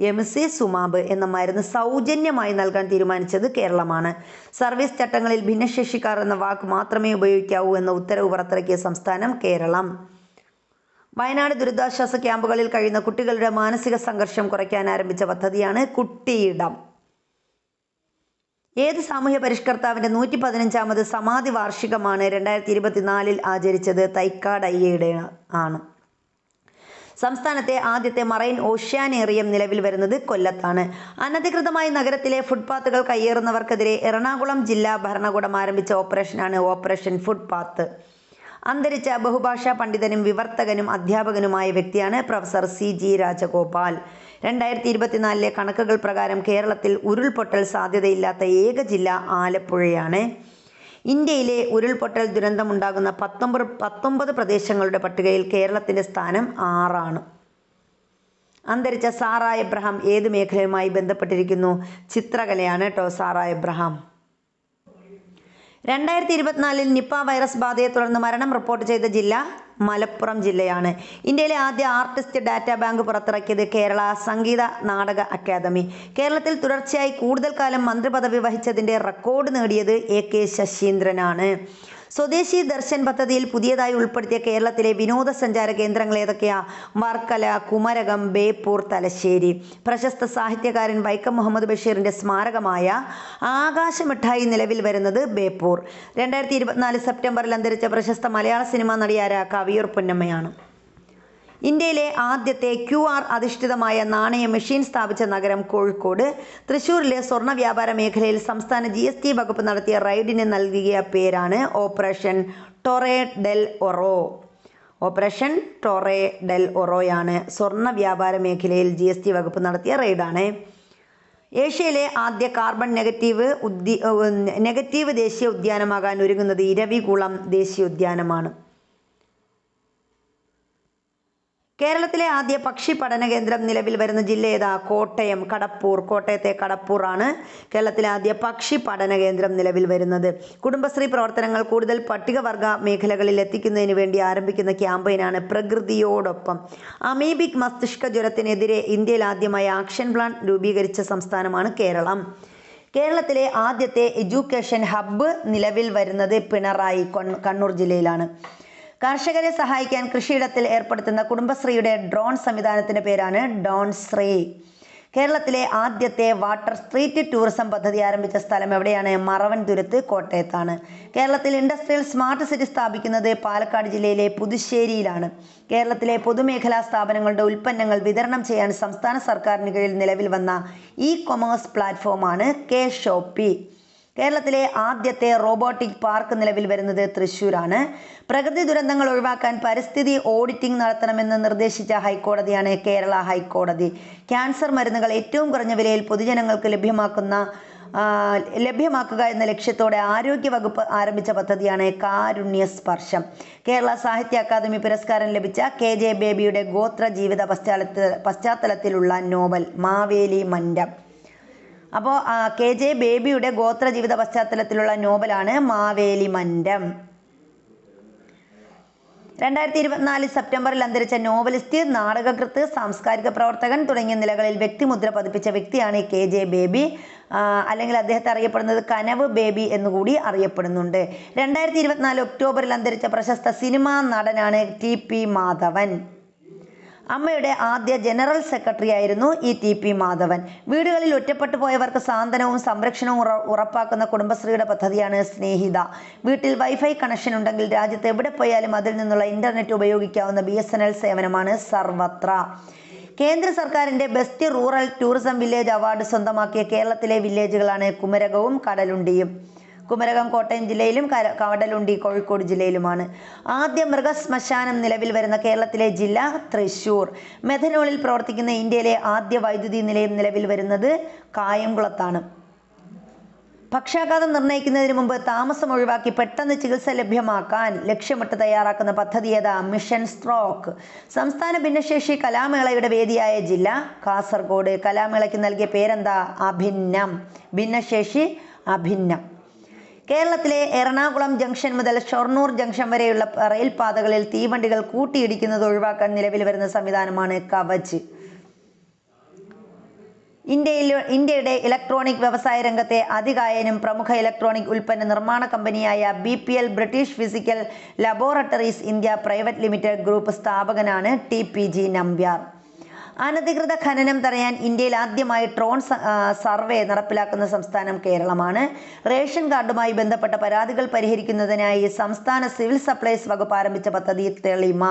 എമിസിസുമാബ് എന്ന മരുന്ന് സൗജന്യമായി നൽകാൻ തീരുമാനിച്ചത് കേരളമാണ്. സർവീസ് ചട്ടങ്ങളിൽ ഭിന്നശേഷിക്കാർ എന്ന വാക്ക് മാത്രമേ ഉപയോഗിക്കാവൂ എന്ന ഉത്തരവ് പുറത്തിറക്കിയ സംസ്ഥാനം കേരളം. വയനാട് ദുരിതാശ്വാസ ക്യാമ്പുകളിൽ കഴിയുന്ന കുട്ടികളുടെ മാനസിക സംഘർഷം കുറയ്ക്കാൻ ആരംഭിച്ച പദ്ധതിയാണ് കുട്ടിയിടം. ഏത് സാമൂഹ്യ പരിഷ്കർത്താവിൻ്റെ 115ാമത് സമാധി വാർഷികമാണ് 2024 ആചരിച്ചത്? തൈക്കാട് അയ്യയുടെ ആണ്. സംസ്ഥാനത്തെ ആദ്യത്തെ മറൈൻ ഓഷ്യാനേറിയം നിലവിൽ വരുന്നത് കൊല്ലത്താണ്. അനധികൃതമായി നഗരത്തിലെ ഫുട്പാത്തുകൾ കയ്യേറുന്നവർക്കെതിരെ എറണാകുളം ജില്ലാ ഭരണകൂടം ആരംഭിച്ച ഓപ്പറേഷനാണ് ഓപ്പറേഷൻ ഫുട്പാത്ത്. അന്തരിച്ച ബഹുഭാഷാ പണ്ഡിതനും വിവർത്തകനും അധ്യാപകനുമായ വ്യക്തിയാണ് പ്രൊഫസർ CG രാജഗോപാൽ. 2024 കണക്കുകൾ പ്രകാരം കേരളത്തിൽ ഉരുൾപൊട്ടൽ സാധ്യതയില്ലാത്ത ഏക ജില്ല ആലപ്പുഴയാണ്. ഇന്ത്യയിലെ ഉരുൾപൊട്ടൽ ദുരന്തമുണ്ടാകുന്ന 19 പ്രദേശങ്ങളുടെ പട്ടികയിൽ കേരളത്തിൻ്റെ സ്ഥാനം 6ആണ്. അന്തരിച്ച സാറ എബ്രഹാം ഏത് മേഖലയുമായി ബന്ധപ്പെട്ടിരിക്കുന്നു? ചിത്രകലയാണ് കേട്ടോ സാറ എബ്രഹാം. 2024 നിപ്പ വൈറസ് ബാധയെ തുടർന്ന് മരണം റിപ്പോർട്ട് ചെയ്ത ജില്ല മലപ്പുറം ജില്ലയാണ്. ഇന്ത്യയിലെ ആദ്യ ആർട്ടിസ്റ്റ് ഡാറ്റാ ബാങ്ക് പുറത്തിറക്കിയത് കേരള സംഗീത നാടക അക്കാദമി. കേരളത്തിൽ തുടർച്ചയായി കൂടുതൽ കാലം മന്ത്രിപദവി വഹിച്ചതിൻ്റെ റെക്കോർഡ് നേടിയത് AK ശശീന്ദ്രനാണ്. സ്വദേശി ദർശൻ പദ്ധതിയിൽ പുതിയതായി ഉൾപ്പെടുത്തിയ കേരളത്തിലെ വിനോദസഞ്ചാര കേന്ദ്രങ്ങൾ ഏതൊക്കെയാ? വർക്കല, കുമരകം, ബേപ്പൂർ, തലശ്ശേരി. പ്രശസ്ത സാഹിത്യകാരൻ വൈക്കം മുഹമ്മദ് ബഷീറിൻ്റെ സ്മാരകമായ ആകാശമിഠായി നിലവിൽ വരുന്നത് ബേപ്പൂർ. 2024 സെപ്റ്റംബറിൽ അന്തരിച്ച പ്രശസ്ത മലയാള സിനിമാ നടിയായ കവിയൂർ പൊന്നമ്മയാണ്. ഇന്ത്യയിലെ ആദ്യത്തെ QR അധിഷ്ഠിതമായ നാണയ മെഷീൻ സ്ഥാപിച്ച നഗരം കോഴിക്കോട്. തൃശ്ശൂരിലെ സ്വർണ്ണ വ്യാപാര മേഖലയിൽ സംസ്ഥാന GST വകുപ്പ് നടത്തിയ റെയ്ഡിന് നൽകിയ പേരാണ് ഓപ്പറേഷൻ ടൊറേ ഡെൽ ഒറോ. ഓപ്പറേഷൻ ടൊറേ ഡെൽ ഒറോയാണ് സ്വർണ്ണ വ്യാപാര മേഖലയിൽ GST വകുപ്പ് നടത്തിയ റെയ്ഡാണ്. ഏഷ്യയിലെ ആദ്യ കാർബൺ നെഗറ്റീവ് ദേശീയ ഉദ്യാനമാകാൻ ഒരുങ്ങുന്നത് ഇരവികുളം ദേശീയോദ്യാനമാണ്. കേരളത്തിലെ ആദ്യ പക്ഷി പഠന കേന്ദ്രം നിലവിൽ വരുന്ന ജില്ല ഏതാ? കോട്ടയം, കടപ്പൂർ. കോട്ടയത്തെ കടപ്പൂറാണ് കേരളത്തിലെ ആദ്യ പക്ഷി പഠന കേന്ദ്രം നിലവിൽ വരുന്നത്. കുടുംബശ്രീ പ്രവർത്തനങ്ങൾ കൂടുതൽ പട്ടികവർഗ മേഖലകളിൽ എത്തിക്കുന്നതിന് വേണ്ടി ആരംഭിക്കുന്ന ക്യാമ്പയിനാണ് പ്രകൃതിയോടൊപ്പം. അമീബിക് മസ്തിഷ്ക ജ്വരത്തിനെതിരെ ഇന്ത്യയിൽ ആദ്യമായി ആക്ഷൻ പ്ലാൻ രൂപീകരിച്ച സംസ്ഥാനമാണ് കേരളം. കേരളത്തിലെ ആദ്യത്തെ എഡ്യൂക്കേഷൻ ഹബ്ബ് നിലവിൽ വരുന്നത് പിണറായി, കണ്ണൂർ ജില്ലയിലാണ്. കർഷകരെ സഹായിക്കാൻ കൃഷിയിടത്തിൽ ഏർപ്പെടുത്തുന്ന കുടുംബശ്രീയുടെ ഡ്രോൺ സംവിധാനത്തിൻ്റെ പേരാണ് ഡോൺ ശ്രീ. കേരളത്തിലെ ആദ്യത്തെ വാട്ടർ സ്ട്രീറ്റ് ടൂറിസം പദ്ധതി ആരംഭിച്ച സ്ഥലം എവിടെയാണ്? മറവൻതുരുത്ത്, കോട്ടയത്താണ്. കേരളത്തിൽ ഇൻഡസ്ട്രിയൽ സ്മാർട്ട് സിറ്റി സ്ഥാപിക്കുന്നത് പാലക്കാട് ജില്ലയിലെ പുതുശ്ശേരിയിലാണ്. കേരളത്തിലെ പൊതുമേഖലാ സ്ഥാപനങ്ങളുടെ ഉൽപ്പന്നങ്ങൾ വിതരണം ചെയ്യാൻ സംസ്ഥാന സർക്കാരിന് കീഴിൽ നിലവിൽ വന്ന ഇ കൊമേഴ്സ് പ്ലാറ്റ്ഫോമാണ് കെ ഷോപ്പി. കേരളത്തിലെ ആദ്യത്തെ റോബോട്ടിക് പാർക്ക് നിലവിൽ വരുന്നത് തൃശ്ശൂരാണ്. പ്രകൃതി ദുരന്തങ്ങൾ ഒഴിവാക്കാൻ പരിസ്ഥിതി ഓഡിറ്റിംഗ് നടത്തണമെന്ന് നിർദ്ദേശിച്ച ഹൈക്കോടതിയാണ് കേരള ഹൈക്കോടതി. ക്യാൻസർ മരുന്നുകൾ ഏറ്റവും കുറഞ്ഞ വിലയിൽ പൊതുജനങ്ങൾക്ക് ലഭ്യമാക്കുക എന്ന ലക്ഷ്യത്തോടെ ആരോഗ്യവകുപ്പ് ആരംഭിച്ച പദ്ധതിയാണ് കാരുണ്യ സ്പർശം. കേരള സാഹിത്യ അക്കാദമി പുരസ്കാരം ലഭിച്ച KJ ബേബിയുടെ ഗോത്ര ജീവിത പശ്ചാത്തലത്തിലുള്ള നോവൽ മാവേലി മന്നം. അപ്പോൾ KJ ബേബിയുടെ ഗോത്ര ജീവിത പശ്ചാത്തലത്തിലുള്ള നോവലാണ് മാവേലി മന്നം. 2024 സെപ്റ്റംബറിൽ അന്തരിച്ച നോവലിസ്റ്റ്, നാടകകൃത്ത്, സാംസ്കാരിക പ്രവർത്തകൻ തുടങ്ങിയ നിലകളിൽ വ്യക്തിമുദ്ര പതിപ്പിച്ച വ്യക്തിയാണ് KJ ബേബി. അല്ലെങ്കിൽ അദ്ദേഹത്തെ അറിയപ്പെടുന്നത് കനവ് ബേബി എന്നുകൂടി അറിയപ്പെടുന്നുണ്ട്. 2024 ഒക്ടോബറിൽ അന്തരിച്ച പ്രശസ്ത സിനിമാ നടനാണ് TP മാധവൻ. അമ്മയുടെ ആദ്യ ജനറൽ സെക്രട്ടറി ആയിരുന്നു ഈ TP മാധവൻ. വീടുകളിൽ ഒറ്റപ്പെട്ടു പോയവർക്ക് സാന്ത്വനവും സംരക്ഷണവും ഉറപ്പാക്കുന്ന കുടുംബശ്രീയുടെ പദ്ധതിയാണ് സ്നേഹിത. വീട്ടിൽ വൈഫൈ കണക്ഷൻ ഉണ്ടെങ്കിൽ രാജ്യത്ത് എവിടെ പോയാലും അതിൽ നിന്നുള്ള ഇന്റർനെറ്റ് ഉപയോഗിക്കാവുന്ന BSNL സേവനമാണ് സർവത്ര. കേന്ദ്ര സർക്കാരിന്റെ best rural tourism village award സ്വന്തമാക്കിയ കേരളത്തിലെ വില്ലേജുകളാണ് കുമരകവും കടലുണ്ടിയും. കുമരകം കോട്ടയം ജില്ലയിലും കടലുണ്ടി കോഴിക്കോട് ജില്ലയിലുമാണ്. ആദ്യ മൃഗശ്മശാനം നിലവിൽ വരുന്ന കേരളത്തിലെ ജില്ല തൃശ്ശൂർ. മെഥനോളിൽ പ്രവർത്തിക്കുന്ന ഇന്ത്യയിലെ ആദ്യ വൈദ്യുതി നിലയം നിലവിൽ വരുന്നത് കായംകുളത്താണ്. പക്ഷാഘാതം നിർണ്ണയിക്കുന്നതിന് മുമ്പ് താമസം ഒഴിവാക്കി പെട്ടെന്ന് ചികിത്സ ലഭ്യമാക്കാൻ ലക്ഷ്യമിട്ട് തയ്യാറാക്കുന്ന പദ്ധതി ഏതാ? Mission stroke. സംസ്ഥാന ഭിന്നശേഷി കലാമേളയുടെ വേദിയായ ജില്ല കാസർഗോഡ്. കലാമേളയ്ക്ക് നൽകിയ പേരെന്താ? അഭിന്നം. ഭിന്നശേഷി അഭിന്നം. കേരളത്തിലെ എറണാകുളം ജംഗ്ഷൻ മുതൽ ഷൊർണൂർ ജംഗ്ഷൻ വരെയുള്ള റെയിൽപാതകളിൽ തീവണ്ടികൾ കൂട്ടിയിടിക്കുന്നത് ഒഴിവാക്കാൻ നിലവിൽ വരുന്ന സംവിധാനമാണ് കവച്. ഇന്ത്യയുടെ ഇലക്ട്രോണിക് വ്യവസായ രംഗത്തെ അതികായനും പ്രമുഖ ഇലക്ട്രോണിക് ഉൽപ്പന്ന നിർമ്മാണ കമ്പനിയായ BPL British physical laboratories India private limited group സ്ഥാപകനാണ് TPG നമ്പ്യാർ. അനധികൃത ഖനനം തടയാൻ ഇന്ത്യയിൽ ആദ്യമായി ഡ്രോൺ സർവേ നടപ്പിലാക്കുന്ന സംസ്ഥാനം കേരളമാണ്. റേഷൻ കാർഡുമായി ബന്ധപ്പെട്ട പരാതികൾ പരിഹരിക്കുന്നതിനായി സംസ്ഥാന സിവിൽ സപ്ലൈസ് വകുപ്പ് ആരംഭിച്ച പദ്ധതി തെളിമ.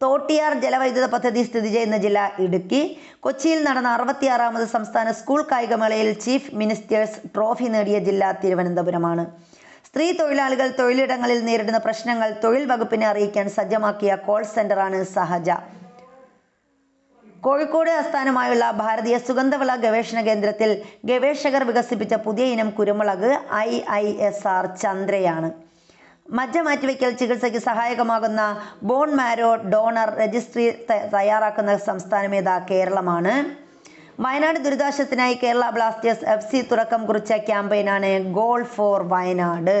തോട്ടിയാർ ജലവൈദ്യുത പദ്ധതി സ്ഥിതി ചെയ്യുന്ന ജില്ല ഇടുക്കി. കൊച്ചിയിൽ നടന്ന 66ാമത് സംസ്ഥാന സ്കൂൾ കായികമേളയിൽ ചീഫ് മിനിസ്റ്റേഴ്സ് ട്രോഫി നേടിയ ജില്ല തിരുവനന്തപുരമാണ്. സ്ത്രീ തൊഴിലാളികൾ തൊഴിലിടങ്ങളിൽ നേരിടുന്ന പ്രശ്നങ്ങൾ തൊഴിൽ വകുപ്പിനെ അറിയിക്കാൻ സജ്ജമാക്കിയ കോൾ സെന്ററാണ് സഹജ. കോഴിക്കോട് ആസ്ഥാനമായുള്ള ഭാരതീയ സുഗന്ധവിള ഗവേഷണ കേന്ദ്രത്തിൽ ഗവേഷകർ വികസിപ്പിച്ച പുതിയ ഇനം കുരുമുളക് IISR ചന്ദ്രയാണ്. മജ്ജ മാറ്റിവയ്ക്കൽ ചികിത്സയ്ക്ക് സഹായകമാകുന്ന ബോൺ മാരോ ഡോണർ രജിസ്ട്രി തയ്യാറാക്കുന്ന സംസ്ഥാനമേതാ? കേരളമാണ്. വയനാട് ദുരിതാശ്വാസത്തിനായി കേരള ബ്ലാസ്റ്റേഴ്സ് FC തുടക്കം കുറിച്ച ക്യാമ്പയിനാണ് ഗോൾ ഫോർ വയനാട്.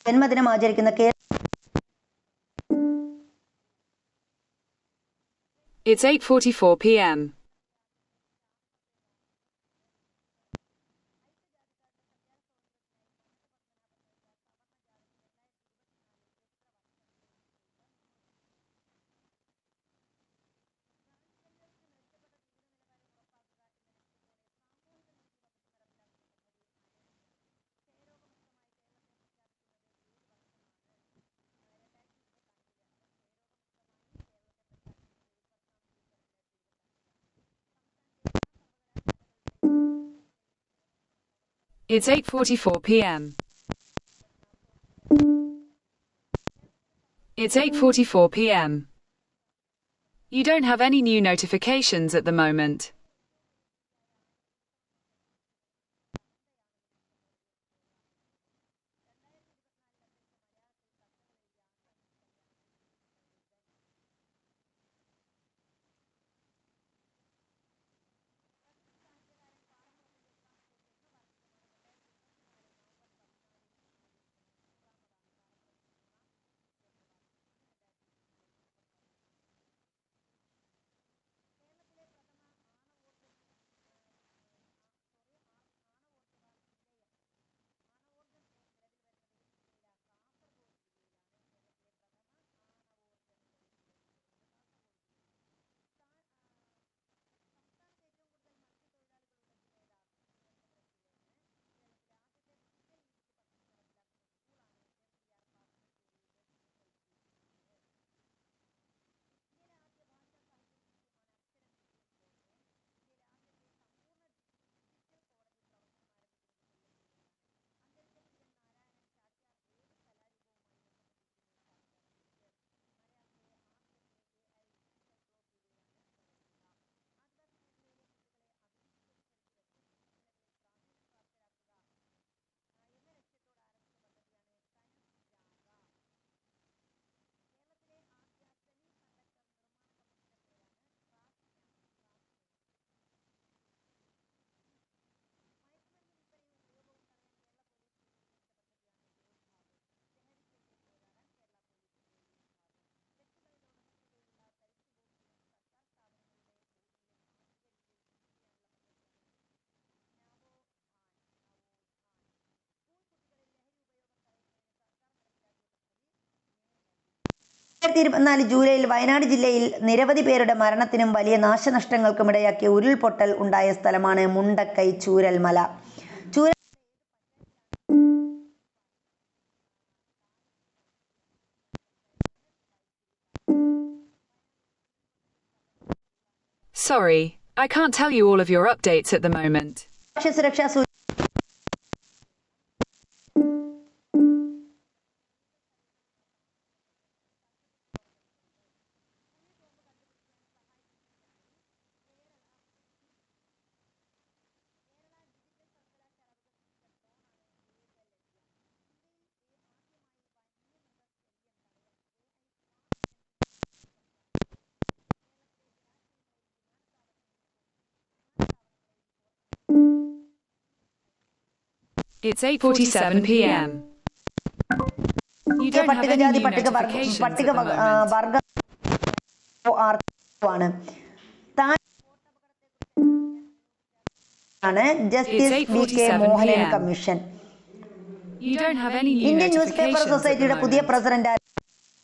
ജന്മദിനം ആചരിക്കുന്ന It's 8:44 p.m. It's 8:44 p.m. It's 8:44 p.m. You don't have any new notifications at the moment. 2024 ജൂലൈയിൽ വയനാട് ജില്ലയിൽ നിരവധി പേരുടെ മരണത്തിനും വലിയ നാശനഷ്ടങ്ങൾക്കും ഇടയാക്കിയ ഉരുൾപൊട്ടൽ ഉണ്ടായ സ്ഥലമാണ് Mundakkai Chooralmala. Sorry, I can't tell you all of your updates at the moment. ഭക്ഷ്യസുരക്ഷാ It's 8:47 p.m. You don't have any പട്ടികജാതി new notifications at the moment. വർഗ ആണ് justice V K Mohanan commission. You don't have any new Indian newspaper notifications at the സൊസൈറ്റിയുടെ പുതിയ moment. President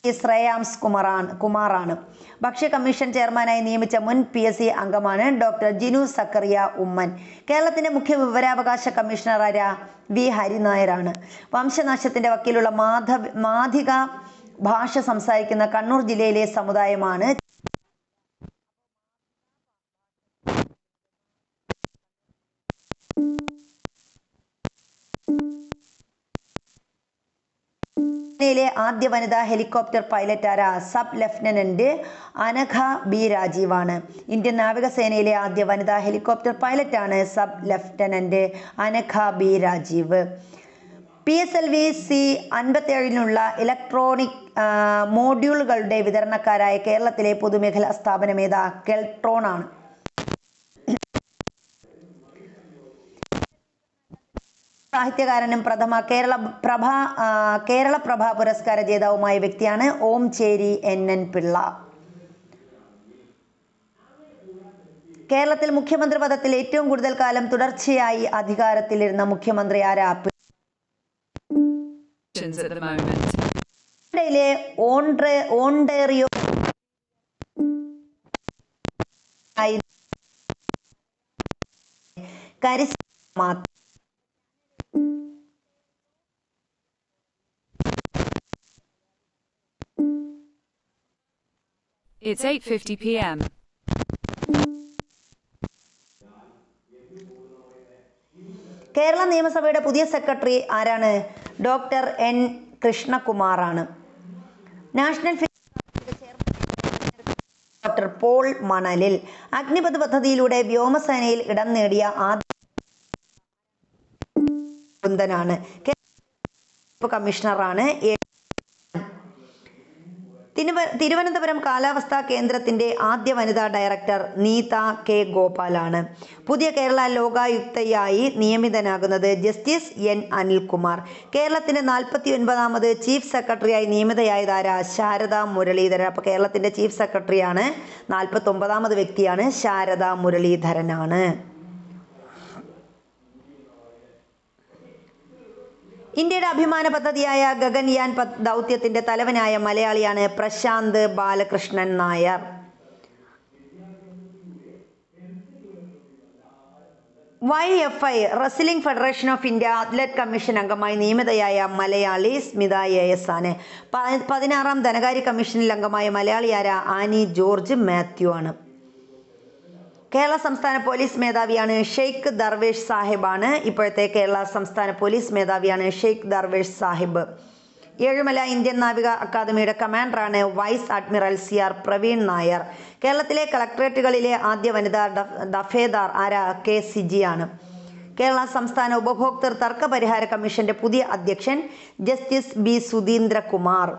Shreyams കുമാറാണ്. ഭക്ഷ്യ commission ചെയർമാനായി നിയമിച്ച മുൻ PSC അംഗമാണ് ഡോക്ടർ ജിനു സക്കറിയ ഉമ്മൻ. കേരളത്തിന്റെ മുഖ്യ വിവരാവകാശ കമ്മീഷണർ വി ഹരിനായരാണ്. വംശനാശത്തിന്റെ വക്കീലുള്ള മാധിക ഭാഷ സംസാരിക്കുന്ന കണ്ണൂർ ജില്ലയിലെ സമുദായമാണ് യിലെ ആദ്യ വനിതാ helicopter pilot sub lieutenant Anagha B രാജീവാണ്. ഇന്ത്യൻ നാവികസേനയിലെ ആദ്യ വനിതാ ഹെലികോപ്റ്റർ പൈലറ്റാണ് sub lieutenant Anagha B Rajeev. PSLV C57 electronic മോഡ്യൂളുകളുടെ വിതരണക്കാരായ കേരളത്തിലെ പൊതുമേഖലാ സ്ഥാപനം കെൽട്രോൺ ആണ്. സാഹിത്യകാരനും പ്രഥമ കേരള പ്രഭ പുരസ്കാര ജേതാവുമായ വ്യക്തിയാണ് ഓംചേരി NN പിള്ള. കേരളത്തിൽ മുഖ്യമന്ത്രി പദത്തിൽ ഏറ്റവും കൂടുതൽ കാലം തുടർച്ചയായി അധികാരത്തിലിരുന്ന മുഖ്യമന്ത്രി At the moment. ഓണ്ടേറിയോ It's 8:50 p.m. Kerala നിയമസഭയുടെ പുതിയ സെക്രട്ടറി ആരാണ്? ഡോക്ടർ N കൃഷ്ണകുമാറാണ്. National doctor Paul Manalil. അഗ്നിപഥ് പദ്ധതിയിലൂടെ വ്യോമസേനയിൽ ഇടം നേടിയ ആദ്യ കമ്മീഷണറാണ്. തിരുവനന്തപുരം കാലാവസ്ഥാ കേന്ദ്രത്തിന്റെ ആദ്യ വനിതാ ഡയറക്ടർ നീത കെ ഗോപാലാണ്. പുതിയ കേരള ലോകായുക്തയായി നിയമിതനാകുന്നത് ജസ്റ്റിസ് N അനിൽകുമാർ. കേരളത്തിന്റെ 49ാമത് ചീഫ് സെക്രട്ടറിയായി നിയമിതയായത് ശാരദ മുരളീധരൻ. അപ്പോൾ കേരളത്തിന്റെ ചീഫ് സെക്രട്ടറിയാണ് 49ാമത് വ്യക്തിയാണ് ശാരദ മുരളീധരനാണ്. ഇന്ത്യയുടെ അഭിമാന പദ്ധതിയായ ഗഗൻയാൻ ദൗത്യത്തിന്റെ തലവനായ മലയാളിയാണ് Prashanth Balakrishnan Nair. YFI wrestling federation of India athlete commission അംഗമായി നിയമിതയായ മലയാളി സ്മിത AS ആണ്. 16ാം ധനകാര്യ കമ്മീഷനിൽ അംഗമായ മലയാളി ആനി ജോർജ് മാത്യു ആണ്. കേരള സംസ്ഥാന പോലീസ് മേധാവിയാണ് ഷെയ്ഖ് ദർവേഷ് സാഹിബാണ്. ഇപ്പോഴത്തെ കേരള സംസ്ഥാന പോലീസ് മേധാവിയാണ് ഷെയ്ഖ് ദർവേഷ് സാഹിബ്. ഏഴുമല ഇന്ത്യൻ നാവിക അക്കാദമിയുടെ കമാൻഡറാണ് vice admiral CR Praveen Nair. കേരളത്തിലെ കളക്ടറേറ്റുകളിലെ ആദ്യ വനിതാ ദഫേദാർ K സിജിയാണ്. കേരള സംസ്ഥാന ഉപഭോക്തൃ തർക്ക പരിഹാര കമ്മീഷന്റെ പുതിയ അധ്യക്ഷൻ ജസ്റ്റിസ് B സുധീന്ദ്രകുമാർ.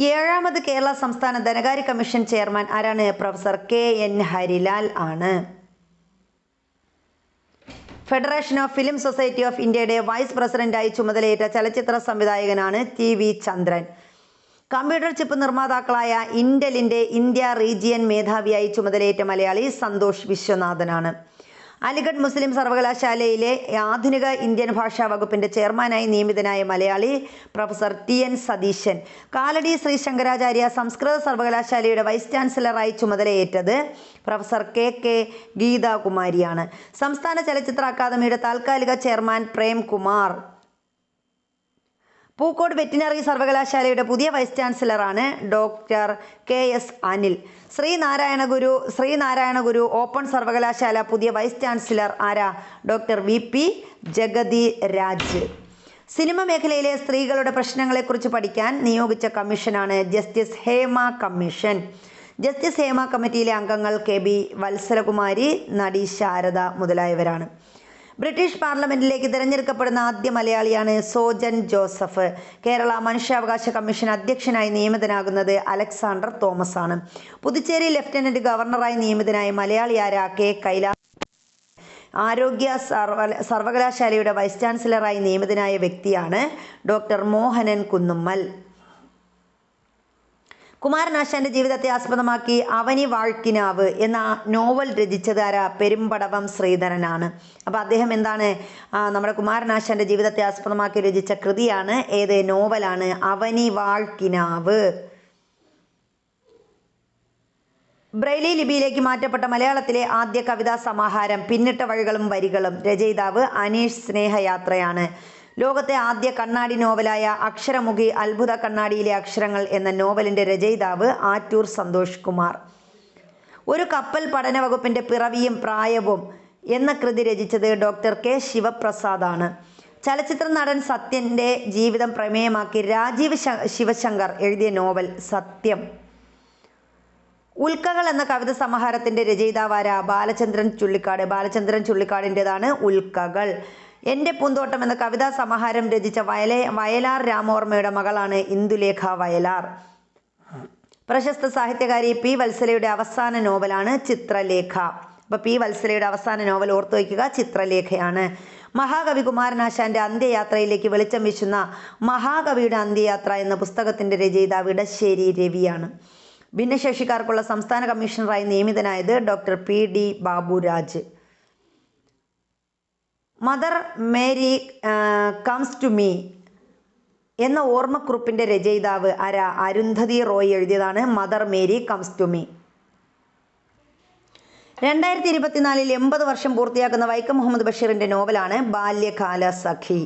7ാമത് കേരള സംസ്ഥാന ധനകാര്യ commission chairman professor KN Harilal ആണ്. Federation of film society of ഇന്ത്യയുടെ വൈസ് പ്രസിഡന്റായി ചുമതലയേറ്റ ചലച്ചിത്ര സംവിധായകനാണ് TV ചന്ദ്രൻ. കമ്പ്യൂട്ടർ ചിപ്പ് നിർമ്മാതാക്കളായ ഇന്റലിന്റെ ഇന്ത്യ റീജിയൻ മേധാവിയായി ചുമതലയേറ്റ മലയാളി സന്തോഷ് വിശ്വനാഥനാണ്. അലിഗഡ് മുസ്ലിം സർവകലാശാലയിലെ ആധുനിക ഇന്ത്യൻ ഭാഷാ വകുപ്പിൻ്റെ ചെയർമാനായി നിയമിതനായ മലയാളി പ്രൊഫസർ TN സതീശൻ. കാലടി ശ്രീ ശങ്കരാചാര്യ സംസ്കൃത സർവകലാശാലയുടെ വൈസ് ചാൻസലറായി ചുമതലയേറ്റത് പ്രൊഫസർ KK ഗീതാകുമാരിയാണ്. സംസ്ഥാന ചലച്ചിത്ര അക്കാദമിയുടെ താൽക്കാലിക ചെയർമാൻ പ്രേംകുമാർ. പൂക്കോട് വെറ്റിനറി സർവകലാശാലയുടെ പുതിയ വൈസ് ചാൻസലറാണ് doctor KS Anil. Sreenarayana Guru open സർവകലാശാല പുതിയ വൈസ് ചാൻസലർ ആരാ? Doctor VP Jagathi Raj. Cinema മേഖലയിലെ സ്ത്രീകളുടെ പ്രശ്നങ്ങളെക്കുറിച്ച് പഠിക്കാൻ നിയോഗിച്ച കമ്മീഷനാണ് justice Hema commission. Justice Hema കമ്മിറ്റിയിലെ അംഗങ്ങൾ KB വത്സലകുമാരി, നടി ശാരദ മുതലായവരാണ്. ബ്രിട്ടീഷ് പാർലമെന്റിലേക്ക് തിരഞ്ഞെടുക്കപ്പെടുന്ന ആദ്യ മലയാളിയാണ് സോജൻ ജോസഫ്. കേരള മനുഷ്യാവകാശ കമ്മീഷൻ അധ്യക്ഷനായി നിയമിതനാകുന്നത് അലക്സാണ്ടർ തോമസ് ആണ്. പുതുച്ചേരി ലഫ്റ്റനന്റ് ഗവർണറായി നിയമിതനായ മലയാളി ആരാ? K കൈലാസ്. ആരോഗ്യ സർവകലാശാലയുടെ വൈസ് ചാൻസലറായി നിയമിതനായ വ്യക്തിയാണ് ഡോക്ടർ മോഹനൻ കുന്നുമ്മൽ. കുമാരനാശാന്റെ ജീവിതത്തെ ആസ്പദമാക്കി അവനി വാഴ്ക്കിനാവ് എന്ന നോവൽ രചിച്ചത് ആരാ? പെരുമ്പടവം ശ്രീധരനാണ്. അപ്പോൾ അദ്ദേഹം എന്താണ്? നമ്മുടെ കുമാരനാശാന്റെ ജീവിതത്തെ ആസ്പദമാക്കി രചിച്ച കൃതിയാണ് ഏത്? നോവലാണ് അവനി വാഴ്ക്കിനാവ്. ബ്രെയിലി ലിപിയിലേക്ക് മാറ്റപ്പെട്ട മലയാളത്തിലെ ആദ്യ കവിതാ സമാഹാരം പിന്നിട്ട വഴികളും വരികളും. രചയിതാവ് അനീഷ് സ്നേഹയാത്രയാണ്. ലോകത്തെ ആദ്യ കണ്ണാടി നോവലായ അക്ഷരമുഖി അത്ഭുത കണ്ണാടിയിലെ അക്ഷരങ്ങൾ എന്ന നോവലിൻ്റെ രചയിതാവ് ആറ്റൂർ സന്തോഷ് കുമാർ. ഒരു കപ്പൽ പഠന വകുപ്പിൻ്റെ പിറവിയും പ്രായവും എന്ന കൃതി രചിച്ചത് ഡോക്ടർ K ശിവപ്രസാദാണ്. ചലച്ചിത്ര നടൻ സത്യൻ്റെ ജീവിതം പ്രമേയമാക്കി രാജീവ് ശിവശങ്കർ എഴുതിയ നോവൽ സത്യം. ഉൽക്കകൾ എന്ന കവിത സമാഹാരത്തിൻ്റെ രചയിതാവാരാ? ബാലചന്ദ്രൻ ചുള്ളിക്കാട്. ബാലചന്ദ്രൻ ചുള്ളിക്കാടിൻ്റെതാണ് ഉൽക്കകൾ. എൻ്റെ പൂന്തോട്ടം എന്ന കവിതാ സമാഹാരം രചിച്ച വയലാർ രാമോർമ്മയുടെ മകളാണ് ഇന്ദുലേഖ വയലാർ. പ്രശസ്ത സാഹിത്യകാരി P വത്സലയുടെ അവസാന നോവലാണ് ചിത്രലേഖ. അപ്പോൾ P വത്സലയുടെ അവസാന നോവൽ ഓർത്തു വയ്ക്കുക, ചിത്രലേഖയാണ്. മഹാകവി കുമാരനാശാന്റെ അന്ത്യയാത്രയിലേക്ക് വെളിച്ചം വീശുന്ന മഹാകവിയുടെ അന്ത്യയാത്ര എന്ന പുസ്തകത്തിൻ്റെ രചയിതാവ് ഇടശ്ശേരി രവിയാണ്. ഭിന്നശേഷിക്കാർക്കുള്ള സംസ്ഥാന കമ്മീഷണറായി നിയമിതനായത് doctor PD Baburaj. Mother Mary comes to me എന്ന ഓർമ്മക്കുറിപ്പിൻ്റെ രചയിതാവ് ആരാ? അരുന്ധതി റോയ് എഴുതിയതാണ് Mother Mary comes to me. 2024 80 വർഷം പൂർത്തിയാക്കുന്ന വൈക്കം മുഹമ്മദ് ബഷീറിൻ്റെ നോവലാണ് ബാല്യകാല സഖി.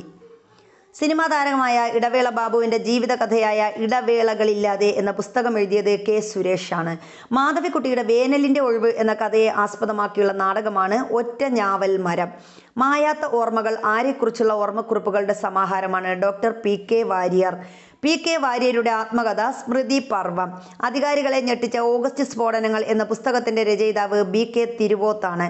സിനിമാ താരമായ ഇടവേള ബാബുവിൻ്റെ ജീവിതകഥയായ ഇടവേളകളില്ലാതെ എന്ന പുസ്തകം എഴുതിയത് K സുരേഷാണ്. മാധവിക്കുട്ടിയുടെ വേനലിൻ്റെ ഒഴിവ് എന്ന കഥയെ ആസ്പദമാക്കിയുള്ള നാടകമാണ് ഒറ്റ ഞാവൽ മരം. മായാത്ത ഓർമ്മകൾ ആരെക്കുറിച്ചുള്ള ഓർമ്മക്കുറിപ്പുകളുടെ സമാഹാരമാണ് ഡോക്ടർ PK വാര്യർ. PK വാര്യരുടെ ആത്മകഥ സ്മൃതി പർവം. അധികാരികളെ ഞെട്ടിച്ച ഓഗസ്റ്റ് സ്ഫോടനങ്ങൾ എന്ന പുസ്തകത്തിൻ്റെ രചയിതാവ് BK തിരുവോത്താണ്.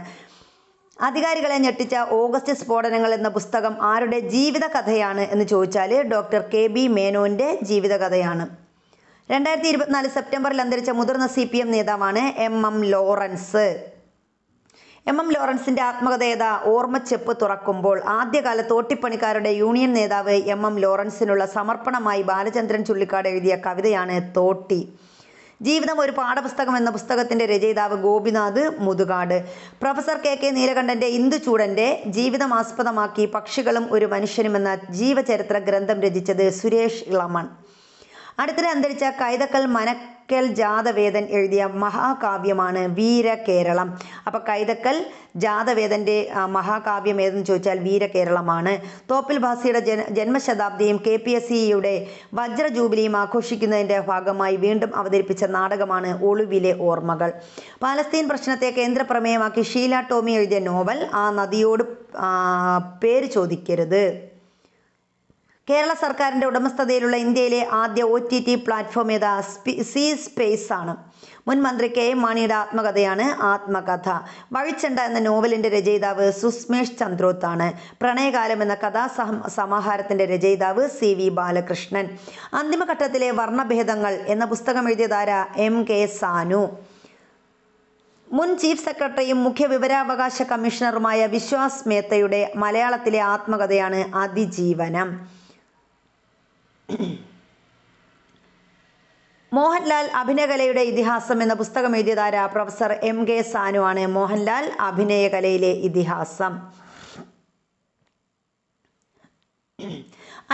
അധികാരികളെ ഞെട്ടിച്ച ഓഗസ്റ്റ് സ്ഫോടനങ്ങൾ എന്ന പുസ്തകം ആരുടെ ജീവിതകഥയാണ് എന്ന് ചോദിച്ചാൽ ഡോക്ടർ KB മേനോൻ്റെ ജീവിതകഥയാണ്. 2024 സെപ്റ്റംബറിൽ അന്തരിച്ച മുതിർന്ന CPM നേതാവാണ് MM ലോറൻസ്. MM ലോറൻസിൻ്റെ ആത്മകഥ ഏതാ? ഓർമ്മച്ചെപ്പ് തുറക്കുമ്പോൾ. ആദ്യകാല തോട്ടിപ്പണിക്കാരുടെ യൂണിയൻ നേതാവ് MM ലോറൻസിനുള്ള സമർപ്പണമായി ബാലചന്ദ്രൻ ചുള്ളിക്കാട് എഴുതിയ കവിതയാണ് തോട്ടി. ജീവിതം ഒരു പാഠപുസ്തകം എന്ന പുസ്തകത്തിൻ്റെ രചയിതാവ് ഗോപിനാഥ് മുതുകാട്. പ്രൊഫസർ KK നീലകണ്ഠൻ്റെ ഇന്ദുചൂടൻ്റെ ജീവിതം ആസ്പദമാക്കി പക്ഷികളും ഒരു മനുഷ്യനും എന്ന ജീവചരിത്ര ഗ്രന്ഥം രചിച്ചത് സുരേഷ് ഇളമൺ. അടുത്തിടെ അന്തരിച്ച കൈതക്കൽ മനക്കൽ ജാതവേദൻ എഴുതിയ മഹാകാവ്യമാണ് വീരകേരളം. അപ്പോൾ കൈതക്കൽ ജാതവേദൻ്റെ മഹാകാവ്യം ഏതെന്ന് ചോദിച്ചാൽ വീരകേരളമാണ്. തോപ്പിൽ ഭാസിയുടെ ജന്മശതാബ്ദിയും KPSCയുടെ വജ്രജൂബിലിയും ആഘോഷിക്കുന്നതിൻ്റെ ഭാഗമായി വീണ്ടും അവതരിപ്പിച്ച നാടകമാണ് ഒളിവിലെ ഓർമ്മകൾ. പാലസ്തീൻ പ്രശ്നത്തെ കേന്ദ്രപ്രമേയമാക്കി ഷീല ടോമി എഴുതിയ നോവൽ ആ നദിയോട് പേര് ചോദിക്കരുത്. കേരള സർക്കാരിൻ്റെ ഉടമസ്ഥതയിലുള്ള ഇന്ത്യയിലെ ആദ്യ OTT പ്ലാറ്റ്ഫോം ഏതാ? സി സ്പേസ് ആണ്. മുൻ മന്ത്രി KM മാണിയുടെ ആത്മകഥയാണ് ആത്മകഥ. വഴിച്ചെണ്ട എന്ന നോവലിൻ്റെ രചയിതാവ് സുസ്മേഷ് ചന്ദ്രോത്താണ്. പ്രണയകാലം എന്ന കഥാ സമാഹാരത്തിൻ്റെ രചയിതാവ് CV ബാലകൃഷ്ണൻ. അന്തിമഘട്ടത്തിലെ വർണ്ണഭേദങ്ങൾ എന്ന പുസ്തകം എഴുതിയതാരാ? MK സാനു. മുൻ ചീഫ് സെക്രട്ടറിയും മുഖ്യ വിവരാവകാശ കമ്മീഷണറുമായ വിശ്വാസ് മേത്തയുടെ മലയാളത്തിലെ ആത്മകഥയാണ് അതിജീവനം. മോഹൻലാൽ അഭിനയകലയുടെ ഇതിഹാസം എന്ന പുസ്തകം എഴുതിയതാര പ്രൊഫസർ MK സാനു ആണ്. മോഹൻലാൽ അഭിനയകലയിലെ ഇതിഹാസം.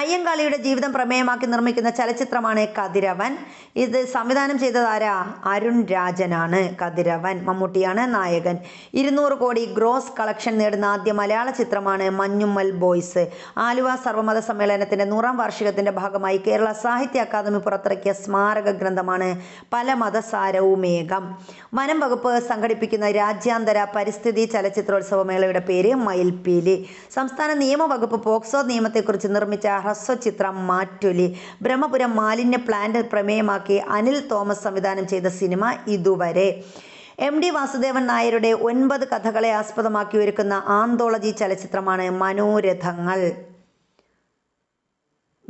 അയ്യങ്കാളിയുടെ ജീവിതം പ്രമേയമാക്കി നിർമ്മിക്കുന്ന ചലച്ചിത്രമാണ് കതിരവൻ. ഇത് സംവിധാനം ചെയ്തതാര അരുൺ രാജനാണ്. കതിരവൻ. മമ്മൂട്ടിയാണ് നായകൻ. 200 കോടി ഗ്രോസ് കളക്ഷൻ നേടുന്ന ആദ്യ മലയാള ചിത്രമാണ് മഞ്ഞുമ്മൽ ബോയ്സ്. ആലുവ സർവമത സമ്മേളനത്തിന്റെ 100ാം വാർഷികത്തിന്റെ ഭാഗമായി കേരള സാഹിത്യ അക്കാദമി പുറത്തിറക്കിയ സ്മാരക ഗ്രന്ഥമാണ് പല മതസാരവുമേകം. വനം വകുപ്പ് സംഘടിപ്പിക്കുന്ന രാജ്യാന്തര പരിസ്ഥിതി ചലച്ചിത്രോത്സവമേളയുടെ പേര് മയിൽപ്പീലി. സംസ്ഥാന നിയമവകുപ്പ് പോക്സോ നിയമത്തെക്കുറിച്ച് നിർമ്മിച്ച ഹ്രസ്വചിത്രം മാറ്റൊലി. ബ്രഹ്മപുരം മാലിന്യ പ്ലാന്റ് പ്രമേയമാക്കി അനിൽ തോമസ് സംവിധാനം ചെയ്ത സിനിമ ഇതുവരെ. MD വാസുദേവൻ നായരുടെ 9 കഥകളെ ആസ്പദമാക്കി ഒരുക്കുന്ന ആന്തോളജി ചലച്ചിത്രമാണ് മനോരഥങ്ങൾ.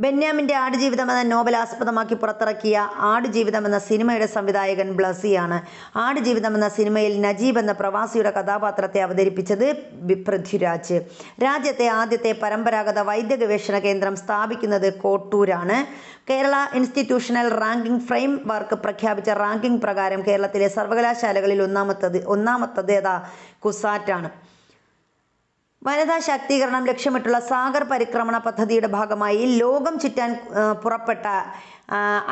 ബെന്യാമിൻ്റെ ആടുജീവിതം എന്ന നോവൽ ആസ്പദമാക്കി പുറത്തിറക്കിയ ആടുജീവിതം എന്ന സിനിമയുടെ സംവിധായകൻ ബ്ലസിയാണ്. ആടുജീവിതം എന്ന സിനിമയിൽ നജീബ് എന്ന പ്രവാസിയുടെ കഥാപാത്രത്തെ അവതരിപ്പിച്ചത് പൃഥ്വിരാജ്. രാജ്യത്തെ ആദ്യത്തെ പരമ്പരാഗത വൈദ്യ ഗവേഷണ കേന്ദ്രം സ്ഥാപിക്കുന്നത് കോട്ടൂരാണ്. Kerala institutional ranking framework പ്രഖ്യാപിച്ച റാങ്കിംഗ് പ്രകാരം കേരളത്തിലെ സർവകലാശാലകളിൽ ഒന്നാമത്തേത് കുസാറ്റാണ്. വനിതാ ശാക്തീകരണം ലക്ഷ്യമിട്ടുള്ള സാഗർ പരിക്രമണ പദ്ധതിയുടെ ഭാഗമായി ലോകം ചുറ്റാൻ പുറപ്പെട്ട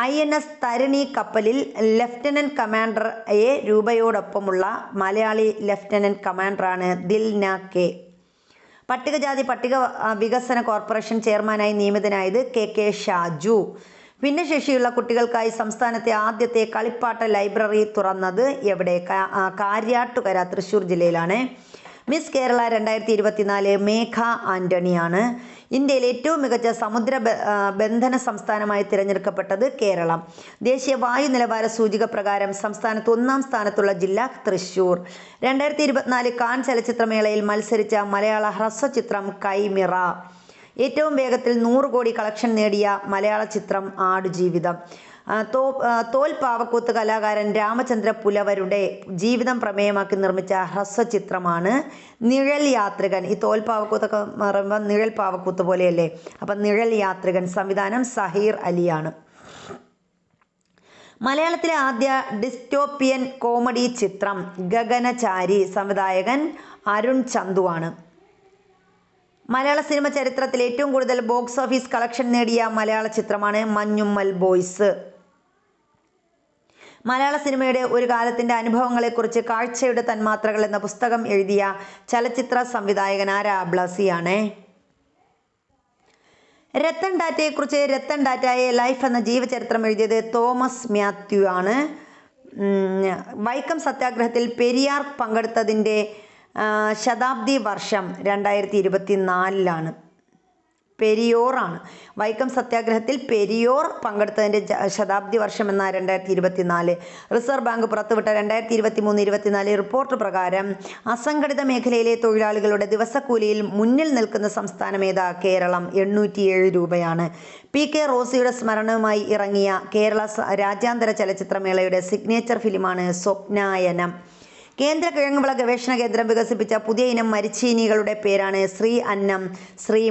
INS തരിണി കപ്പലിൽ ലഫ്റ്റനന്റ് കമാൻഡർ A രൂപയോടൊപ്പമുള്ള മലയാളി ലഫ്റ്റനന്റ് കമാൻഡറാണ് ദിൽന K. പട്ടികജാതി പട്ടിക വികസന കോർപ്പറേഷൻ ചെയർമാനായി നിയമിതനായത് KK ഷാജു. ഭിന്നശേഷിയുള്ള കുട്ടികൾക്കായി സംസ്ഥാനത്തെ ആദ്യത്തെ കളിപ്പാട്ട ലൈബ്രറി തുറന്നത് എവിടെ? കാര്യാട്ടുകര, തൃശ്ശൂർ ജില്ലയിലാണ്. മിസ് കേരള 2024 മേഘ ആന്റണിയാണ്. ഇന്ത്യയിലെ ഏറ്റവും മികച്ച സമുദ്ര ബന്ധന സംസ്ഥാനമായി തിരഞ്ഞെടുക്കപ്പെട്ടത് കേരളം. ദേശീയ വായു നിലവാര സൂചിക പ്രകാരം സംസ്ഥാനത്ത് 1ാം സ്ഥാനത്തുള്ള ജില്ല തൃശ്ശൂർ. 2024 കാൻ ചലച്ചിത്രമേളയിൽ മത്സരിച്ച മലയാള ഹ്രസ്വചിത്രം കൈമിറ. ഏറ്റവും വേഗത്തിൽ 100 കോടി കളക്ഷൻ നേടിയ മലയാള ചിത്രം ആടുജീവിതം. തോൽ പാവക്കൂത്ത് കലാകാരൻ രാമചന്ദ്ര പുലവരുടെ ജീവിതം പ്രമേയമാക്കി നിർമ്മിച്ച ഹ്രസ്വചിത്രമാണ് നിഴൽ യാത്രികൻ. ഈ തോൽ പാവക്കൂത്തൊക്കെ പറയുമ്പോൾ നിഴൽ പാവക്കൂത്ത് പോലെയല്ലേ, അപ്പം നിഴൽ യാത്രികൻ. സംവിധാനം സഹീർ അലിയാണ്. മലയാളത്തിലെ ആദ്യ ഡിസ്റ്റോപ്പിയൻ കോമഡി ചിത്രം ഗഗനചാരി. സംവിധായകൻ അരുൺ ചന്തുവാണ്. മലയാള സിനിമ ചരിത്രത്തിൽ ഏറ്റവും കൂടുതൽ ബോക്സ് ഓഫീസ് കളക്ഷൻ നേടിയ മലയാള ചിത്രമാണ് മഞ്ഞുമ്മൽ ബോയ്സ്. മലയാള സിനിമയുടെ ഒരു കാലത്തിൻ്റെ അനുഭവങ്ങളെക്കുറിച്ച് കാഴ്ചയുടെ തന്മാത്രകൾ എന്ന പുസ്തകം എഴുതിയ ചലച്ചിത്ര സംവിധായകൻ ബ്ലസിയാണ്. രത്തൻ ടാറ്റയെക്കുറിച്ച് രത്തൻ ടാറ്റയെ ലൈഫ് എന്ന ജീവചരിത്രം എഴുതിയത് തോമസ് മാത്യു ആണ്. വൈക്കം സത്യാഗ്രഹത്തിൽ പെരിയാർ പങ്കെടുത്തതിൻ്റെ ശതാബ്ദി വർഷം 2024 പെരിയോറാണ്. വൈക്കം സത്യാഗ്രഹത്തിൽ പെരിയോർ പങ്കെടുത്തതിൻ്റെ ശതാബ്ദി വർഷം എന്ന 2024. റിസർവ് ബാങ്ക് പുറത്തുവിട്ട 2023-24 റിപ്പോർട്ട് പ്രകാരം അസംഘടിത മേഖലയിലെ തൊഴിലാളികളുടെ ദിവസക്കൂലിയിൽ മുന്നിൽ നിൽക്കുന്ന സംസ്ഥാനം ഏതാ? കേരളം. 807 രൂപയാണ്. PK റോസിയുടെ സ്മരണയുമായി ഇറങ്ങിയ കേരള രാജ്യാന്തര ചലച്ചിത്രമേളയുടെ സിഗ്നേച്ചർ ഫിലിമാണ് സ്വപ്നായനം. കേന്ദ്ര കിഴങ്ങുവിള ഗവേഷണ കേന്ദ്രം വികസിപ്പിച്ച പുതിയ ഇനം മരിച്ചീനികളുടെ പേരാണ് ശ്രീ അന്നം, ശ്രീ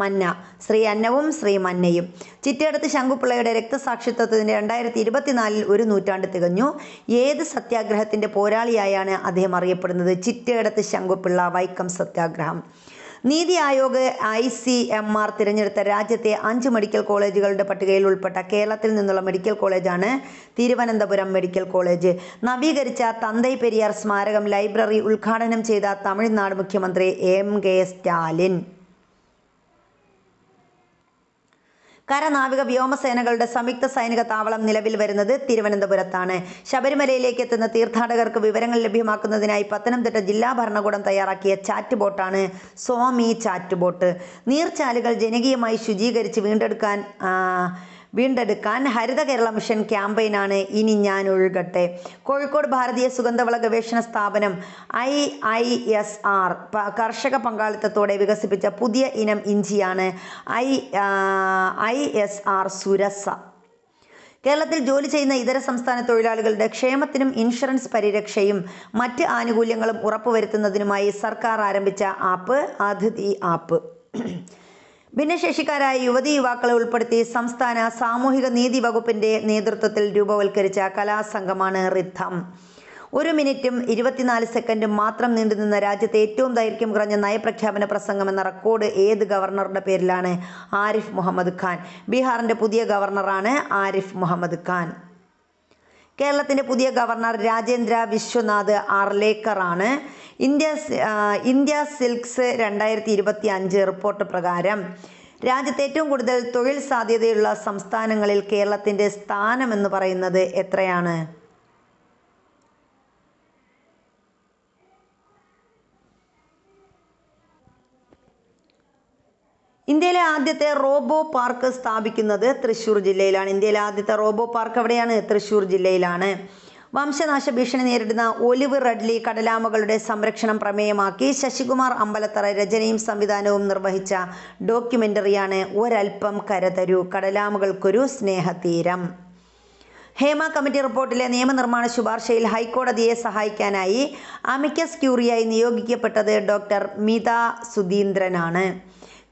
മന്ന, ശ്രീ അന്നവും ശ്രീ മന്നയും. ചിറ്റേടത്ത് ശങ്കുപിള്ളയുടെ രക്തസാക്ഷിത്വത്തിന് 2024 ഒരു നൂറ്റാണ്ട് തികഞ്ഞു. ഏത് സത്യാഗ്രഹത്തിൻ്റെ പോരാളിയായാണ് അദ്ദേഹം അറിയപ്പെടുന്നത്? ചിറ്റേടത്ത് ശങ്കുപിള്ള. വൈക്കം സത്യാഗ്രഹം. നീതി ആയോഗ് ICMR തിരഞ്ഞെടുത്ത രാജ്യത്തെ 5 മെഡിക്കൽ കോളേജുകളുടെ പട്ടികയിൽ ഉൾപ്പെട്ട കേരളത്തിൽ നിന്നുള്ള മെഡിക്കൽ കോളേജാണ് തിരുവനന്തപുരം മെഡിക്കൽ കോളേജ്. നവീകരിച്ച തന്തൈ പെരിയാർ സ്മാരകം ലൈബ്രറി ഉദ്ഘാടനം ചെയ്ത തമിഴ്നാട് മുഖ്യമന്ത്രി MK സ്റ്റാലിൻ. കരനാവിക വ്യോമസേനകളുടെ സംയുക്ത സൈനിക താവളം നിലവിൽ വരുന്നത് തിരുവനന്തപുരത്താണ്. ശബരിമലയിലേക്ക് എത്തുന്ന തീർത്ഥാടകർക്ക് വിവരങ്ങൾ ലഭ്യമാക്കുന്നതിനായി പത്തനംതിട്ട ജില്ലാ ഭരണകൂടം തയ്യാറാക്കിയ ചാറ്റ് ബോട്ടാണ് സ്വാമി ചാറ്റ് ബോട്ട്. നീർച്ചാലുകൾ ജനകീയമായി ശുചീകരിച്ച് വീണ്ടെടുക്കാൻ ഹരിത കേരള മിഷൻ ക്യാമ്പയിനാണ് ഇനി ഞാൻ ഒഴുകട്ടെ. കോഴിക്കോട് ഭാരതീയ സുഗന്ധവള ഗവേഷണ സ്ഥാപനം IISR കർഷക പങ്കാളിത്തത്തോടെ വികസിപ്പിച്ച പുതിയ ഇനം ഇഞ്ചിയാണ് ISR സുരസ. കേരളത്തിൽ ജോലി ചെയ്യുന്ന ഇതര സംസ്ഥാന തൊഴിലാളികളുടെ ക്ഷേമത്തിനും ഇൻഷുറൻസ് പരിരക്ഷയും മറ്റ് ആനുകൂല്യങ്ങളും ഉറപ്പുവരുത്തുന്നതിനുമായി സർക്കാർ ആരംഭിച്ച ആപ്പ് അതിഥി ആപ്പ്. ഭിന്നശേഷിക്കാരായ യുവതീ യുവാക്കളെ ഉൾപ്പെടുത്തി സംസ്ഥാന സാമൂഹിക നീതി വകുപ്പിൻ്റെ നേതൃത്വത്തിൽ രൂപവൽക്കരിച്ച കലാസംഘമാണ് റിഥം. 1 മിനിറ്റും 24 സെക്കൻഡും മാത്രം നീണ്ടുനിന്ന രാജ്യത്തെ ഏറ്റവും ദൈർഘ്യം കുറഞ്ഞ നയപ്രഖ്യാപന പ്രസംഗം എന്ന റെക്കോർഡ് ഏത് ഗവർണറുടെ പേരിലാണ്? ആരിഫ് മുഹമ്മദ് ഖാൻ. ബീഹാറിൻ്റെ പുതിയ ഗവർണറാണ് ആരിഫ് മുഹമ്മദ് ഖാൻ. കേരളത്തിൻ്റെ പുതിയ ഗവർണർ രാജേന്ദ്ര വിശ്വനാഥ് ആർലേക്കർ ആണ്. ഇന്ത്യ സിൽക്സ് 2025 റിപ്പോർട്ട് പ്രകാരം രാജ്യത്ത് ഏറ്റവും കൂടുതൽ തൊഴിൽ സാധ്യതയുള്ള സംസ്ഥാനങ്ങളിൽ കേരളത്തിൻ്റെ സ്ഥാനമെന്ന് പറയുന്നത് എത്രയാണ്? ഇന്ത്യയിലെ ആദ്യത്തെ റോബോ പാർക്ക് സ്ഥാപിക്കുന്നത് തൃശ്ശൂർ ജില്ലയിലാണ്. ഇന്ത്യയിലെ ആദ്യത്തെ റോബോ പാർക്ക് എവിടെയാണ്? തൃശ്ശൂർ ജില്ലയിലാണ്. വംശനാശ ഭീഷണി നേരിടുന്ന ഒലിവ് റെഡ്ലി കടലാമകളുടെ സംരക്ഷണം പ്രമേയമാക്കി ശശികുമാർ അമ്പലത്തറ രചനയും സംവിധാനവും നിർവഹിച്ച ഡോക്യുമെൻ്ററിയാണ് ഒരൽപ്പം കരതരൂ, കടലാമകൾക്കൊരു സ്നേഹതീരം. ഹേമ കമ്മിറ്റി റിപ്പോർട്ടിലെ നിയമനിർമ്മാണ ശുപാർശയിൽ ഹൈക്കോടതിയെ സഹായിക്കാനായി അമിക്കസ് ക്യൂറിയായി നിയോഗിക്കപ്പെട്ടത് ഡോക്ടർ മിത സുധീന്ദ്രനാണ്.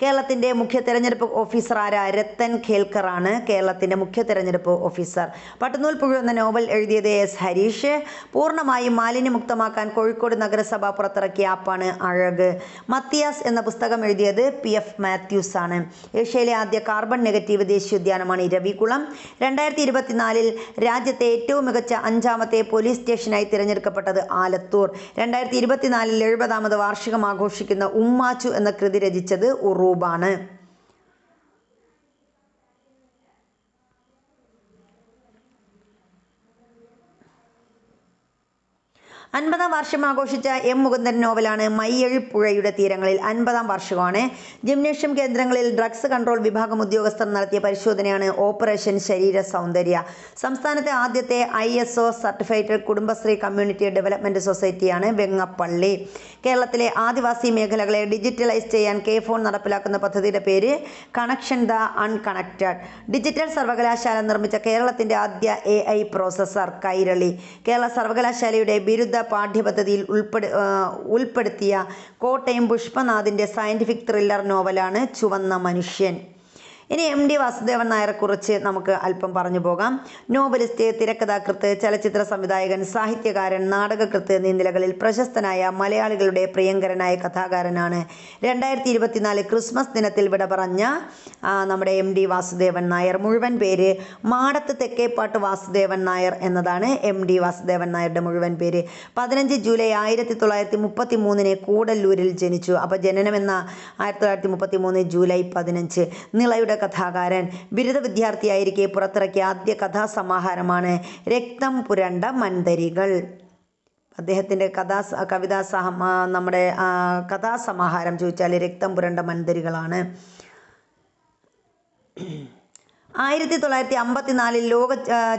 കേരളത്തിൻ്റെ മുഖ്യ തെരഞ്ഞെടുപ്പ് ഓഫീസർ ആരാ? രത്തൻ ഖേൽക്കർ ആണ് കേരളത്തിൻ്റെ മുഖ്യ തെരഞ്ഞെടുപ്പ് ഓഫീസർ. പട്ടുനൂൽ പുഴു എന്ന നോവൽ എഴുതിയത് എസ് ഹരീഷ്. പൂർണ്ണമായും മാലിന്യമുക്തമാക്കാൻ കോഴിക്കോട് നഗരസഭ പുറത്തിറക്കിയ ആപ്പാണ് അഴക്. മത്തിയാസ് എന്ന പുസ്തകം എഴുതിയത് PF മാത്യൂസ് ആണ്. ഏഷ്യയിലെ ആദ്യ കാർബൺ നെഗറ്റീവ് ദേശീയോദ്യാനമാണ് ഇരവികുളം. 2024 രാജ്യത്തെ ഏറ്റവും മികച്ച 5ാമത്തെ പോലീസ് സ്റ്റേഷനായി തിരഞ്ഞെടുക്കപ്പെട്ടത് ആലത്തൂർ. 2024 70ാമത് വാർഷികം ആഘോഷിക്കുന്ന ഉമ്മാച്ചു എന്ന കൃതി രചിച്ചത് ഉറൂബാണ്. 50ാം വാർഷികം ആഘോഷിച്ച M. മുകുന്ദൻ നോവലാണ് മയ്യഴിപ്പുഴയുടെ തീരങ്ങളിൽ. 50ാം വാർഷികമാണ്. ജിംനേഷ്യം കേന്ദ്രങ്ങളിൽ ഡ്രഗ്സ് കൺട്രോൾ വിഭാഗം ഉദ്യോഗസ്ഥർ നടത്തിയ പരിശോധനയാണ് ഓപ്പറേഷൻ ശരീര സൗന്ദര്യ. സംസ്ഥാനത്തെ ആദ്യത്തെ ISO certified Kudumbashree community development സൊസൈറ്റിയാണ് വെങ്ങപ്പള്ളി. കേരളത്തിലെ ആദിവാസി മേഖലകളെ ഡിജിറ്റലൈസ് ചെയ്യാൻ K-ഫോൺ നടപ്പിലാക്കുന്ന പദ്ധതിയുടെ പേര് കണക്ഷൻ ദ അൺകണക്റ്റഡ്. ഡിജിറ്റൽ സർവകലാശാല നിർമ്മിച്ച കേരളത്തിൻ്റെ ആദ്യ AI പ്രോസസ്സർ കൈരളി. കേരള സർവകലാശാലയുടെ ബിരുദ പാഠ്യപദ്ധതിയിൽ ഉൾപ്പെടുത്തിയ കോട്ടയം പുഷ്പനാഥിൻ്റെ സയൻറ്റിഫിക് ത്രില്ലർ നോവലാണ് ചുവന്ന മനുഷ്യൻ. ഇനി MD വാസുദേവൻ നായരെക്കുറിച്ച് നമുക്ക് അല്പം പറഞ്ഞു പോകാം. നോവലിസ്റ്റ്, തിരക്കഥാകൃത്ത്, ചലച്ചിത്ര സംവിധായകൻ, സാഹിത്യകാരൻ, നാടകകൃത്ത് എന്നീ നിലകളിൽ പ്രശസ്തനായ മലയാളികളുടെ പ്രിയങ്കരനായ കഥാകാരനാണ്. 2024 ക്രിസ്മസ് ദിനത്തിൽ വിട പറഞ്ഞ നമ്മുടെ MD വാസുദേവൻ നായർ. മുഴുവൻ പേര് മാടത്ത് തെക്കേപ്പാട്ട് വാസുദേവൻ നായർ എന്നതാണ് MD വാസുദേവൻ നായരുടെ മുഴുവൻ പേര്. 15 ജൂലൈ 1933 കൂടല്ലൂരിൽ ജനിച്ചു. അപ്പോൾ ജനനമെന്ന 1933 ജൂലൈ 15. നിളയുടെ കഥാകാരൻ. ബിരുദ വിദ്യാർത്ഥിയായിരിക്കെ പുറത്തിറക്കിയ ആദ്യ കഥാസമാഹാരമാണ് രക്തം പുരണ്ട മൺതരികൾ. അദ്ദേഹത്തിൻ്റെ കഥാസമാഹാരം ചോദിച്ചാൽ രക്തം പുരണ്ട മൺതരികളാണ്. 1954 ലോക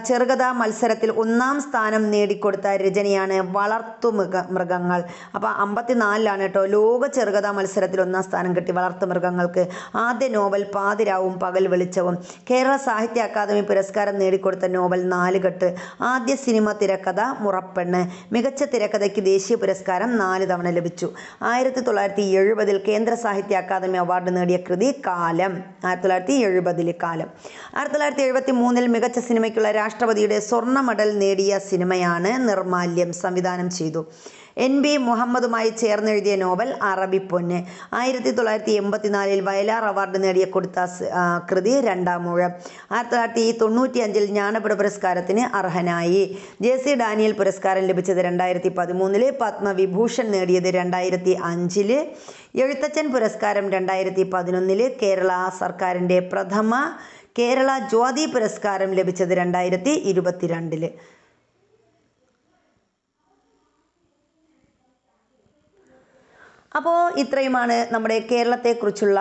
ചെറുകഥാ മത്സരത്തിൽ 1ാം സ്ഥാനം നേടിക്കൊടുത്ത രചനയാണ് വളർത്തുമൃഗങ്ങൾ. അപ്പോൾ 54 കേട്ടോ ലോക ചെറുകഥാ മത്സരത്തിൽ 1ാം സ്ഥാനം കിട്ടി വളർത്തുമൃഗങ്ങൾക്ക്. ആദ്യ നോവൽ പാതിരാവും പകൽ വെളിച്ചവും. കേരള സാഹിത്യ അക്കാദമി പുരസ്കാരം നേടിക്കൊടുത്ത നോവൽ നാലുകെട്ട്. ആദ്യ സിനിമ തിരക്കഥ മുറപ്പെണ്ണ്. മികച്ച തിരക്കഥയ്ക്ക് ദേശീയ പുരസ്കാരം 4 തവണ ലഭിച്ചു. 1970 കേന്ദ്ര സാഹിത്യ അക്കാദമി അവാർഡ് നേടിയ കൃതി കാലം. 1970 കാലം. 1973 മികച്ച സിനിമയ്ക്കുള്ള രാഷ്ട്രപതിയുടെ സ്വർണ്ണ മെഡൽ നേടിയ സിനിമയാണ് നിർമാല്യം. സംവിധാനം ചെയ്തു. NB മുഹമ്മദുമായി ചേർന്നെഴുതിയ നോവൽ അറബിപ്പൊന്ന്. 1984 വയലാർ അവാർഡ് നേടിയ കൊടുത്ത കൃതി രണ്ടാമൂഴം. 1995 ജ്ഞാനപീഠ പുരസ്കാരത്തിന് അർഹനായി. JC ഡാനിയൽ പുരസ്കാരം ലഭിച്ചത് 2013. പത്മവിഭൂഷൺ നേടിയത് 2005. എഴുത്തച്ഛൻ പുരസ്കാരം 2011. കേരള സർക്കാരിൻ്റെ പ്രഥമ കേരള ജ്യോതി പുരസ്കാരം ലഭിച്ചത് 2022. അപ്പോൾ ഇത്രയുമാണ് നമ്മുടെ കേരളത്തെക്കുറിച്ചുള്ള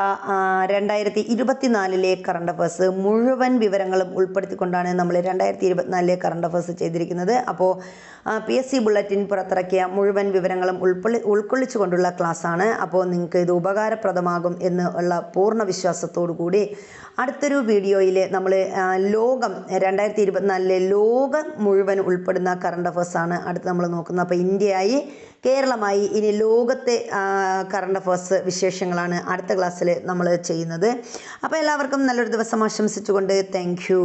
2024 കറണ്ട് അഫേഴ്സ്. മുഴുവൻ വിവരങ്ങളും ഉൾപ്പെടുത്തിക്കൊണ്ടാണ് നമ്മൾ 2024 കറണ്ട് അഫേഴ്സ് ചെയ്തിരിക്കുന്നത്. അപ്പോൾ PSC ബുള്ളറ്റിൻ പുറത്തിറക്കിയ മുഴുവൻ വിവരങ്ങളും ഉൾക്കൊള്ളിച്ചുകൊണ്ടുള്ള ക്ലാസ്സാണ്. അപ്പോൾ നിങ്ങൾക്ക് ഇത് ഉപകാരപ്രദമാകും എന്നുള്ള പൂർണ്ണ വിശ്വാസത്തോടു കൂടി അടുത്തൊരു വീഡിയോയിൽ നമ്മൾ ലോകം 2024 ലോകം മുഴുവൻ ഉൾപ്പെടുന്ന കറണ്ട് അഫേഴ്സാണ് അടുത്ത് നമ്മൾ നോക്കുന്നത്. അപ്പോൾ ഇന്ത്യയായി, കേരളമായി ഇനി ലോകത്തെ കറണ്ട് അഫയേഴ്സ് വിശേഷങ്ങളാണ് അടുത്ത ക്ലാസ്സിൽ നമ്മൾ ചെയ്യുന്നത്. അപ്പോൾ എല്ലാവർക്കും നല്ലൊരു ദിവസം ആശംസിച്ചുകൊണ്ട് താങ്ക് യു.